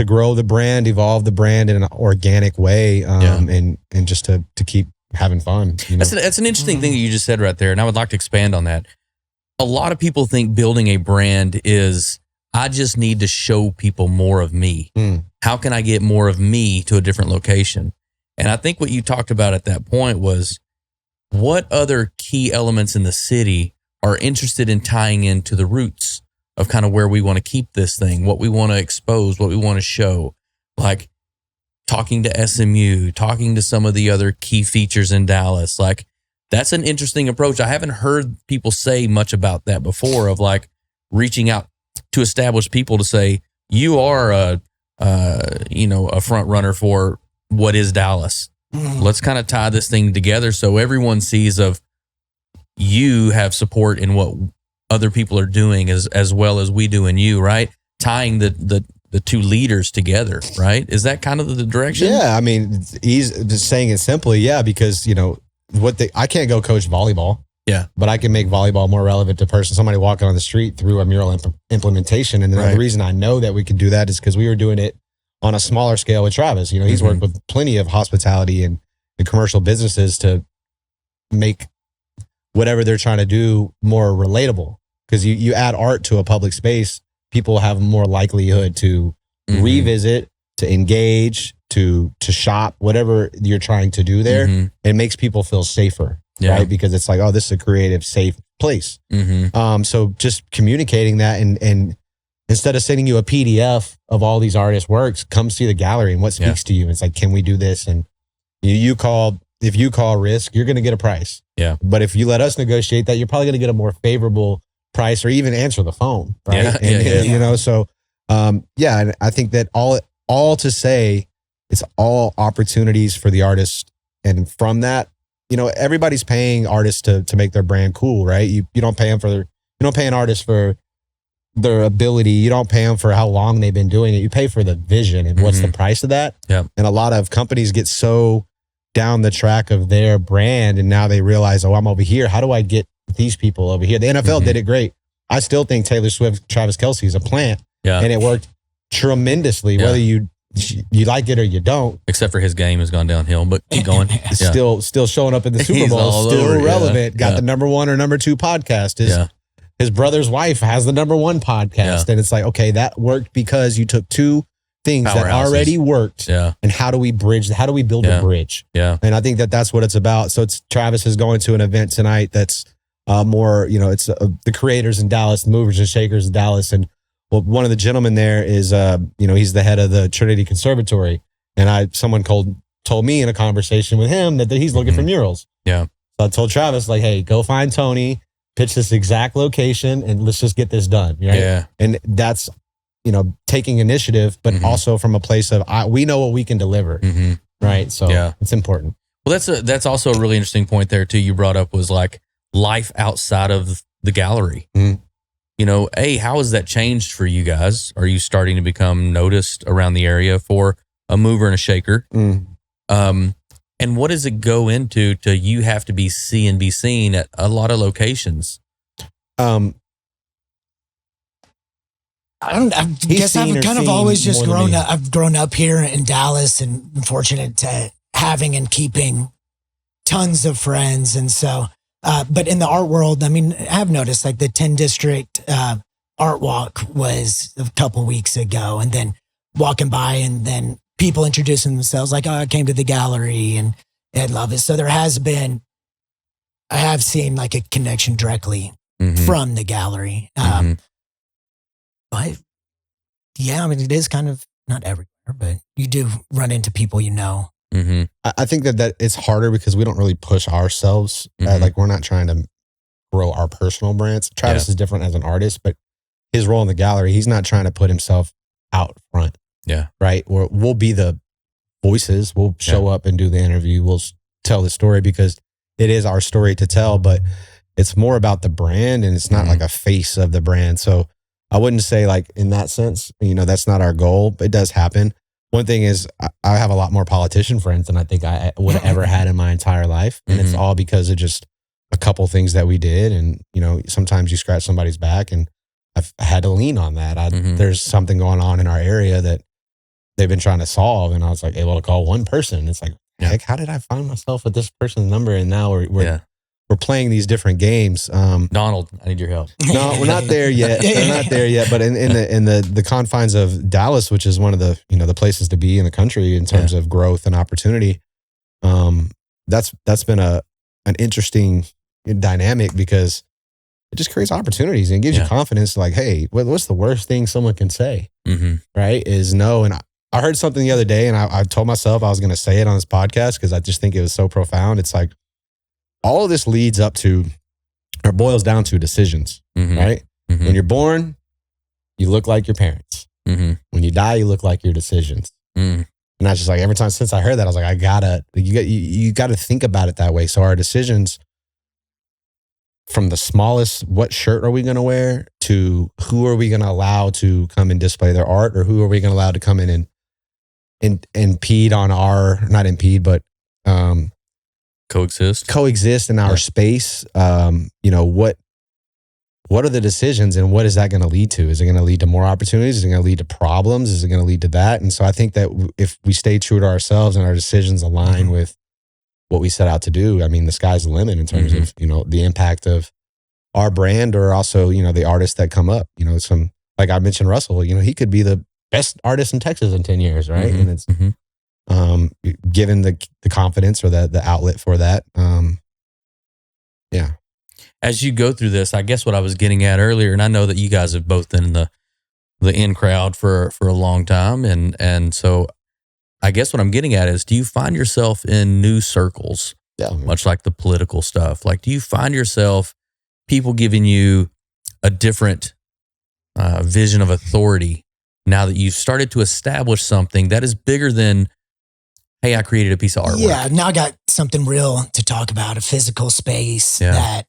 grow the brand, evolve the brand in an organic way, and just to keep having fun. You know? That's an interesting thing that you just said right there, and I would like to expand on that. A lot of people think building a brand is, I just need to show people more of me. How can I get more of me to a different location? And I think what you talked about at that point was, what other key elements in the city are interested in tying into the roots of kind of where we want to keep this thing, what we want to expose, what we want to show, like talking to SMU, talking to some of the other key features in Dallas. Like, that's an interesting approach. I haven't heard people say much about that before, of like reaching out to established people to say, you are a front runner for what is Dallas. Let's kind of tie this thing together so everyone sees of you have support in what other people are doing as well as we do in you, right? Tying the two leaders together, right? Is that kind of the direction? Yeah, I mean, he's just saying it simply, yeah, because, you know, I can't go coach volleyball. Yeah. But I can make volleyball more relevant to somebody walking on the street through a mural implementation. And the reason I know that we can do that is because we were doing it on a smaller scale with Travis. You know, he's worked with plenty of hospitality and commercial businesses to make whatever they're trying to do more relatable. Because you add art to a public space, people have more likelihood to revisit, to engage, to shop, whatever you're trying to do there. It makes people feel safer, right? Because it's like, oh, this is a creative, safe place. So just communicating that, and instead of sending you a PDF of all these artists' works, come see the gallery and what speaks to you. It's like, can we do this? And if you call risk, you're going to get a price. Yeah. But if you let us negotiate that, you're probably going to get a more favorable price, or even answer the phone, right? You know, so and I think that all to say, it's all opportunities for the artist. And from that, you know, everybody's paying artists to make their brand cool, right? You don't pay them you don't pay an artist for their ability. You don't pay them for how long they've been doing it. You pay for the vision and what's the price of that. Yeah. And a lot of companies get so down the track of their brand, and now they realize, oh, I'm over here. How do I get these people over here? The NFL did it great. I still think Taylor Swift, Travis Kelce is a plant, and it worked tremendously, whether you like it or you don't. Except for his game has gone downhill, but keep going. Still showing up in the Super Bowl, still relevant. Got the number 1 or number 2 podcast. His brother's wife has the number 1 podcast. And it's like, okay, that worked because you took 2 things that already worked. And how do we build a bridge? And I think that's what it's about. So Travis is going to an event tonight that's more, you know, it's the creators in Dallas, the movers and shakers in Dallas. And well, one of the gentlemen there is, you know, he's the head of the Trinity Conservatory. And someone told me in a conversation with him that he's looking for murals. So I told Travis, like, hey, go find Tony, pitch this exact location, and let's just get this done. Right? And that's, you know, taking initiative, but also from a place of, we know what we can deliver. Right. So it's important. Well, that's also a really interesting point there too. You brought up was like life outside of the gallery. You know, how has that changed for you guys? Are you starting to become noticed around the area for a mover and a shaker? And what does it go into to you have to be seen at a lot of locations? I guess I've kind of always just grown up. I've grown up here in Dallas and been fortunate to having and keeping tons of friends. And so, but in the art world, I mean, I've noticed like the 10 District Art Walk was a couple weeks ago, and then walking by and then people introducing themselves like, oh, I came to the gallery and I'd love it. So I have seen like a connection directly from the gallery. But yeah, I mean, it is kind of not everywhere, but you do run into people, you know. I think that it's harder because we don't really push ourselves. Like we're not trying to grow our personal brands. Travis is different as an artist, but his role in the gallery, he's not trying to put himself out front. Right. Or we'll be the voices. We'll show up and do the interview. We'll tell the story because it is our story to tell, but it's more about the brand and it's not like a face of the brand. So I wouldn't say like in that sense, that's not our goal, but it does happen. One thing is I have a lot more politician friends than I think I would have ever had in my entire life. And it's all because of just a couple things that we did. And, sometimes you scratch somebody's back, and I've had to lean on that. There's something going on in our area that they've been trying to solve. And I was like able to call one person. It's like, heck, how did I find myself with this person's number? And now we're playing these different games. Donald, I need your help. No, we're not there yet. We're not there yet. But in the confines of Dallas, which is one of the the places to be in the country in terms of growth and opportunity, that's been an interesting dynamic, because it just creates opportunities and gives you confidence. Like, hey, what's the worst thing someone can say? Right? Is no. And I heard something the other day, and I told myself I was going to say it on this podcast because I just think it was so profound. It's like, all of this leads up to, or boils down to, decisions, right? When you're born, you look like your parents. When you die, you look like your decisions. And I just like, every time since I heard that, I was like, you gotta think about it that way. So our decisions, from the smallest, what shirt are we going to wear, to who are we going to allow to come and display their art, or who are we going to allow to come in and impede on not impede, but coexist in our space. What are the decisions, and what is that going to lead to? Is it going to lead to more opportunities? Is it going to lead to problems? Is it going to lead to that? And so I think that if we stay true to ourselves and our decisions align with what we set out to do, I mean, the sky's the limit in terms of, the impact of our brand, or also, the artists that come up, some, like I mentioned, Russell, he could be the best artist in Texas in 10 years. Right. And it's, given the confidence or the outlet for that. As you go through this, I guess what I was getting at earlier, and I know that you guys have both been in the in crowd for a long time. And so I guess what I'm getting at is, do you find yourself in new circles? Yeah. Much like the political stuff. Like, do you find yourself people giving you a different vision of authority now that you've started to establish something that is bigger than, hey, I created a piece of artwork? Yeah, now I got something real to talk about, a physical space that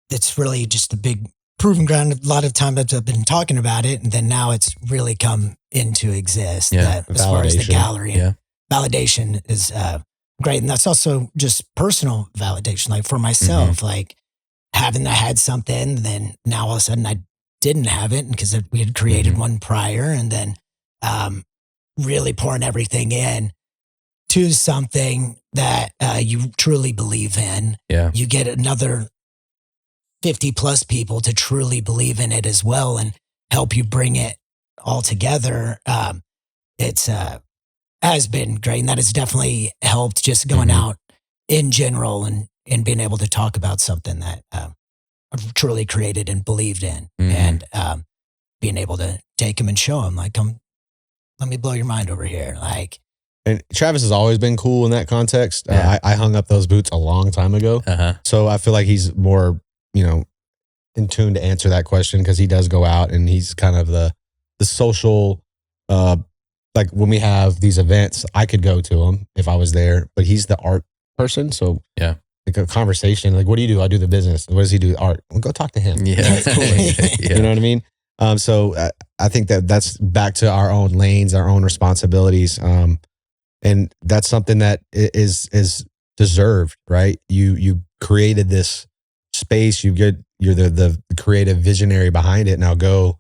it's really just a big proving ground. A lot of times I've been talking about it, and then now it's really come into exist. That as far as the gallery, validation is great. And that's also just personal validation. Like for myself, like having had something, then now all of a sudden I didn't have it because we had created one prior, and then really pouring everything in to something that you truly believe in. Yeah. You get another 50 plus people to truly believe in it as well and help you bring it all together. It's has been great. And that has definitely helped just going out in general and being able to talk about something that I've truly created and believed in, and being able to take them and show them, like, come, let me blow your mind over here. Like, and Travis has always been cool in that context. I hung up those boots a long time ago. So I feel like he's more, in tune to answer that question, because he does go out and he's kind of the social, like when we have these events, I could go to him if I was there, but he's the art person. So like a conversation, like, what do you do? I do the business. What does he do? Art. Well, go talk to him. Yeah. That's cool. You know what I mean? So I think that's back to our own lanes, our own responsibilities. And that's something that is deserved, right? You created this space. You're the creative visionary behind it. Now go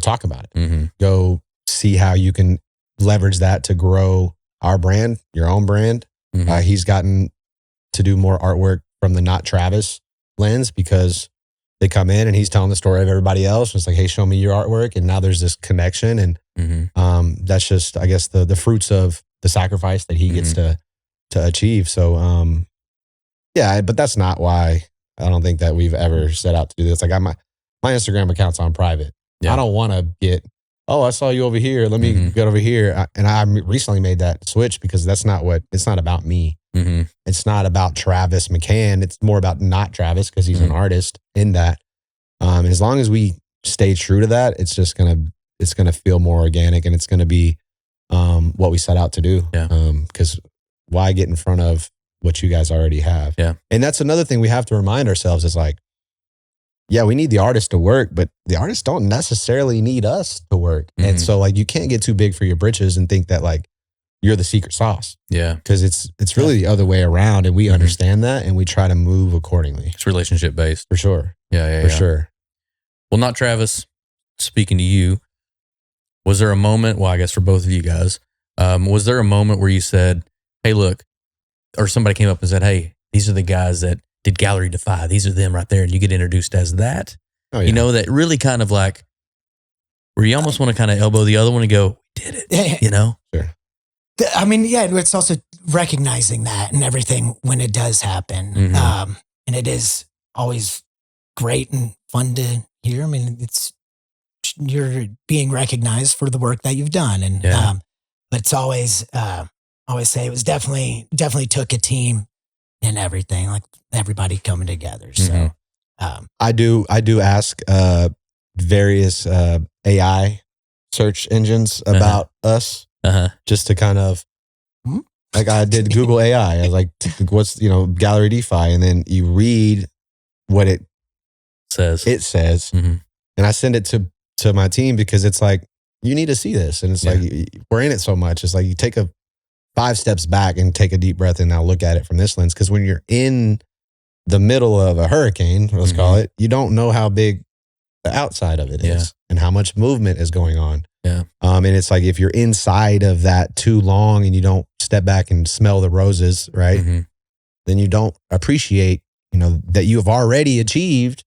talk about it. Go see how you can leverage that to grow our brand, your own brand. He's gotten to do more artwork from the not.travis lens, because they come in and he's telling the story of everybody else. It's like, hey, show me your artwork. And now there's this connection. And that's just, I guess, the fruits of the sacrifice that he gets to achieve. So, but that's not why I don't think that we've ever set out to do this. Like, my Instagram account's on private. I don't want to get, I saw you over here. Let me get over here. And I recently made that switch, because it's not about me. It's not about Travis McCann. It's more about not Travis, because he's an artist in that. And as long as we stay true to that, it's just gonna feel more organic, and it's gonna be what we set out to do. Because why get in front of what you guys already have? And that's another thing we have to remind ourselves is, like, yeah, we need the artists to work, but the artists don't necessarily need us to work. Mm-hmm. And so like, you can't get too big for your britches and think that like you're the secret sauce. Yeah. Because it's really the other way around, and we understand that, and we try to move accordingly. It's relationship based. For sure. Yeah. For sure. Well, not Travis, speaking to you, was there a moment, well, I guess for both of you guys, was there a moment where you said, hey, look, or somebody came up and said, hey, these are the guys that did Gallery DeFi. These are them right there. And you get introduced as that. Oh, yeah. You know, that really kind of like, where you almost want to kind of elbow the other one and go, we did it, you know? Sure. I mean, yeah, it's also recognizing that and everything when it does happen. Mm-hmm. And it is always great and fun to hear. I mean, you're being recognized for the work that you've done. And, but it's always say it was definitely took a team and everything, like everybody coming together. So, I do ask, various, AI search engines about us, just to kind of, like I did Google AI. I was like, what's, Gallery DeFi. And then you read what it says. And I send it to my team because it's like, you need to see this. And it's like, we're in it so much. It's like you take 5 steps back and take a deep breath and now look at it from this lens. Because when you're in the middle of a hurricane, let's call it, you don't know how big the outside of it is and how much movement is going on. Yeah. And it's like, if you're inside of that too long and you don't step back and smell the roses, right? Then you don't appreciate, that you have already achieved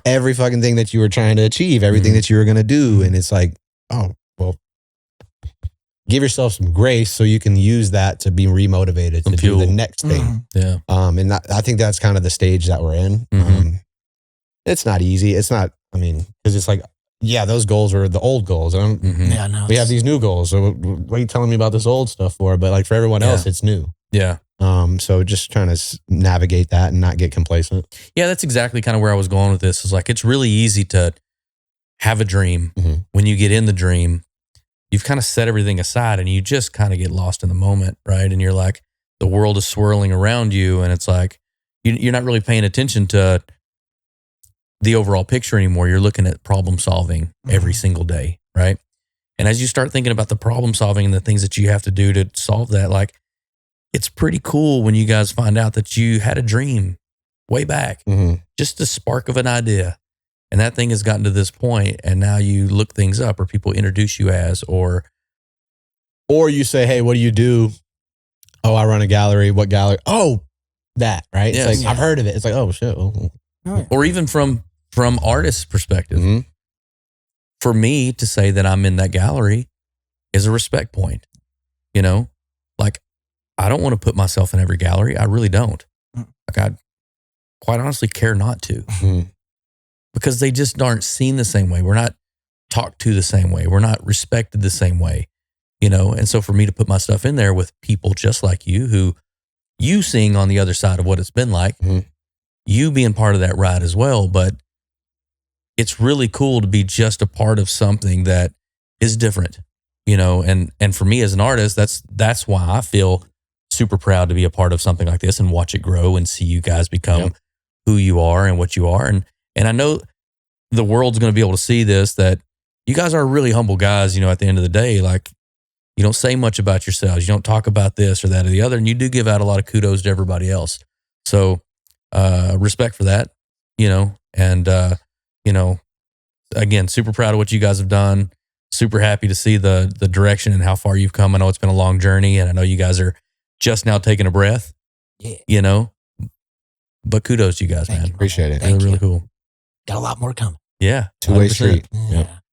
every fucking thing that you were trying to achieve, everything that you were going to do. And it's like, oh, well, give yourself some grace so you can use that to be remotivated to do the next thing. Yeah. And I think that's kind of the stage that we're in. It's not easy. It's not, because it's like, those goals are the old goals. We have these new goals. So what are you telling me about this old stuff for? But like for everyone else, it's new. Yeah. So just trying to navigate that and not get complacent. Yeah, that's exactly kind of where I was going with this. Is like, it's really easy to have a dream. When you get in the dream, you've kind of set everything aside and you just kind of get lost in the moment, right? And you're like, the world is swirling around you, and it's like, you're not really paying attention to the overall picture anymore. You're looking at problem solving every single day, right? And as you start thinking about the problem solving and the things that you have to do to solve that, like, it's pretty cool when you guys find out that you had a dream way back, just a spark of an idea. And that thing has gotten to this point, and now you look things up, or people introduce you as, or you say, hey, what do you do? Oh, I run a gallery. What gallery? Oh, that, right? Yes. It's like, I've heard of it. It's like, oh shit. Or even from artists' perspective, for me to say that I'm in that gallery is a respect point. Like, I don't want to put myself in every gallery. I really don't. Like, I quite honestly care not to. Because they just aren't seen the same way. We're not talked to the same way. We're not respected the same way, And so for me to put my stuff in there with people just like you, who you seeing on the other side of what it's been like, you being part of that ride as well. But it's really cool to be just a part of something that is different, and for me as an artist, that's why I feel super proud to be a part of something like this and watch it grow and see you guys become who you are and what you are. And I know the world's going to be able to see this, that you guys are really humble guys, at the end of the day. Like, you don't say much about yourselves. You don't talk about this or that or the other. And you do give out a lot of kudos to everybody else. So respect for that, and, again, super proud of what you guys have done. Super happy to see the direction and how far you've come. I know it's been a long journey, and I know you guys are just now taking a breath, but kudos to you guys, man. Appreciate it. Really cool. Got a lot more coming. Yeah. 2-way street.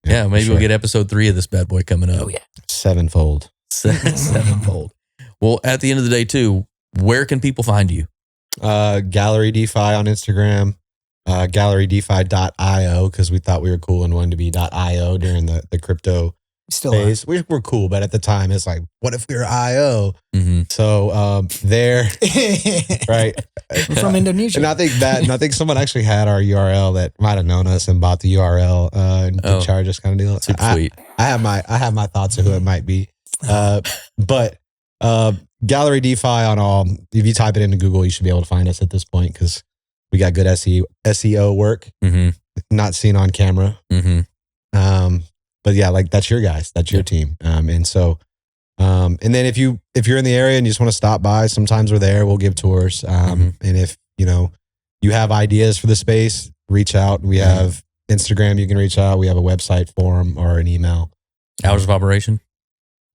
Yeah. Maybe we'll get episode 3 of this bad boy coming up. Oh yeah. Sevenfold. Sevenfold. Well, at the end of the day too, where can people find you? Gallery DeFi on Instagram, gallerydefi.io, because we thought we were cool and wanted to be .io during the crypto phase. We were cool, but at the time it's like, what if we were IO? So there, right? We're from Indonesia. And I think someone actually had our URL that might have known us and bought the URL and did charge us kind of deal. Super sweet. I have my thoughts of who it might be. But Gallery DeFi on all, if you type it into Google, you should be able to find us at this point, because We got good SEO work, not seen on camera. But yeah, like that's your guys, that's your team. And so, and then if you're in the area and you just want to stop by, sometimes we're there, we'll give tours. And if, you have ideas for the space, reach out. We have Instagram, you can reach out. We have a website forum or an email. Hours of operation?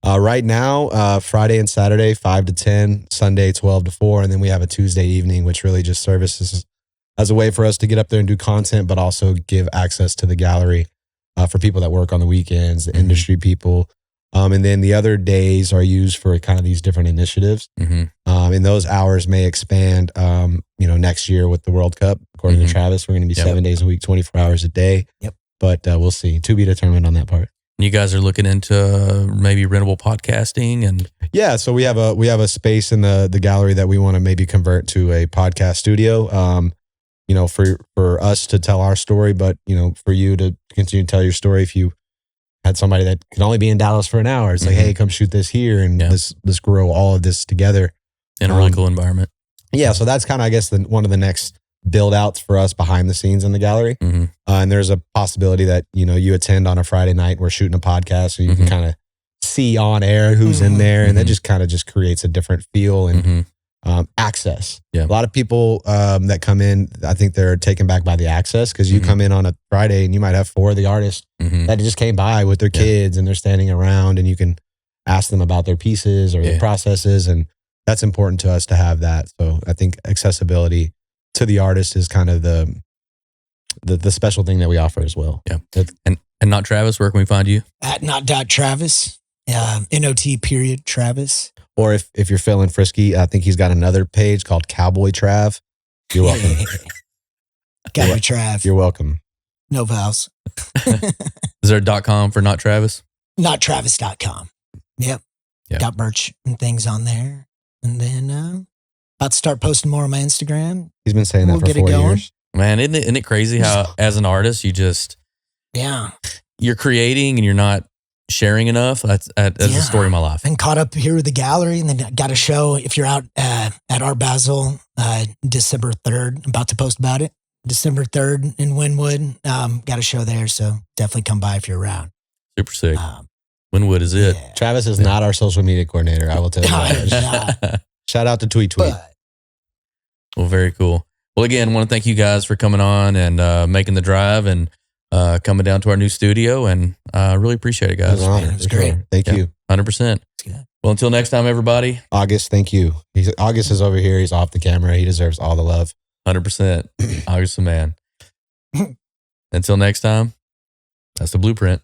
Right now, Friday and Saturday, 5 to 10, Sunday, 12 to 4. And then we have a Tuesday evening, which really just services as a way for us to get up there and do content, but also give access to the gallery for people that work on the weekends, the industry people. And then the other days are used for kind of these different initiatives. And those hours may expand, next year with the World Cup. According to Travis, we're going to be 7 days a week, 24 hours a day. But we'll see. To be determined on that part. You guys are looking into maybe rentable podcasting and so we have a space in the gallery that we want to maybe convert to a podcast studio. For us to tell our story, but for you to continue to tell your story. If you had somebody that could only be in Dallas for an hour, it's like, hey, come shoot this here, and let's grow all of this together in a really cool environment. Yeah, so that's kind of, I guess, one of the next build outs for us behind the scenes in the gallery. And there's a possibility that you attend on a Friday night. We're shooting a podcast, so you can kind of see on air who's in there, and that just kind of just creates a different feel and access. A lot of people that come in, I think they're taken back by the access, because you come in on a Friday and you might have 4 of the artists that just came by with their kids and they're standing around, and you can ask them about their pieces or their processes, and that's important to us to have that. So I think accessibility to the artist is kind of the special thing that we offer as well. And not Travis, where can we find you? At not.travis, NOT.Travis. Or if you're feeling frisky, I think he's got another page called Cowboy Trav. You're welcome. Cowboy Trav. You're welcome. No vowels. Is there a .com for not Travis? Nottravis.com. Yep. Got merch and things on there. And then about to start posting more on my Instagram. He's been saying that for 4 years. Man, isn't it crazy how as an artist you just you're creating and you're not sharing enough? That's the story of my life. And caught up here with the gallery, and then got a show. If you're out at Art Basel, December 3rd, about to post about it. December 3rd in Wynwood. Got a show there, so definitely come by if you're around. Super sick. Wynwood is it. Travis is not our social media coordinator, I will tell you that. Shout out to Tweet. Well, very cool. Well, again, I want to thank you guys for coming on and making the drive and coming down to our new studio, and really appreciate it, guys. It was great. Thank you. 100%. Well, until next time, everybody. August, thank you. August is over here. He's off the camera. He deserves all the love. 100%. August the man. Until next time, that's the blueprint.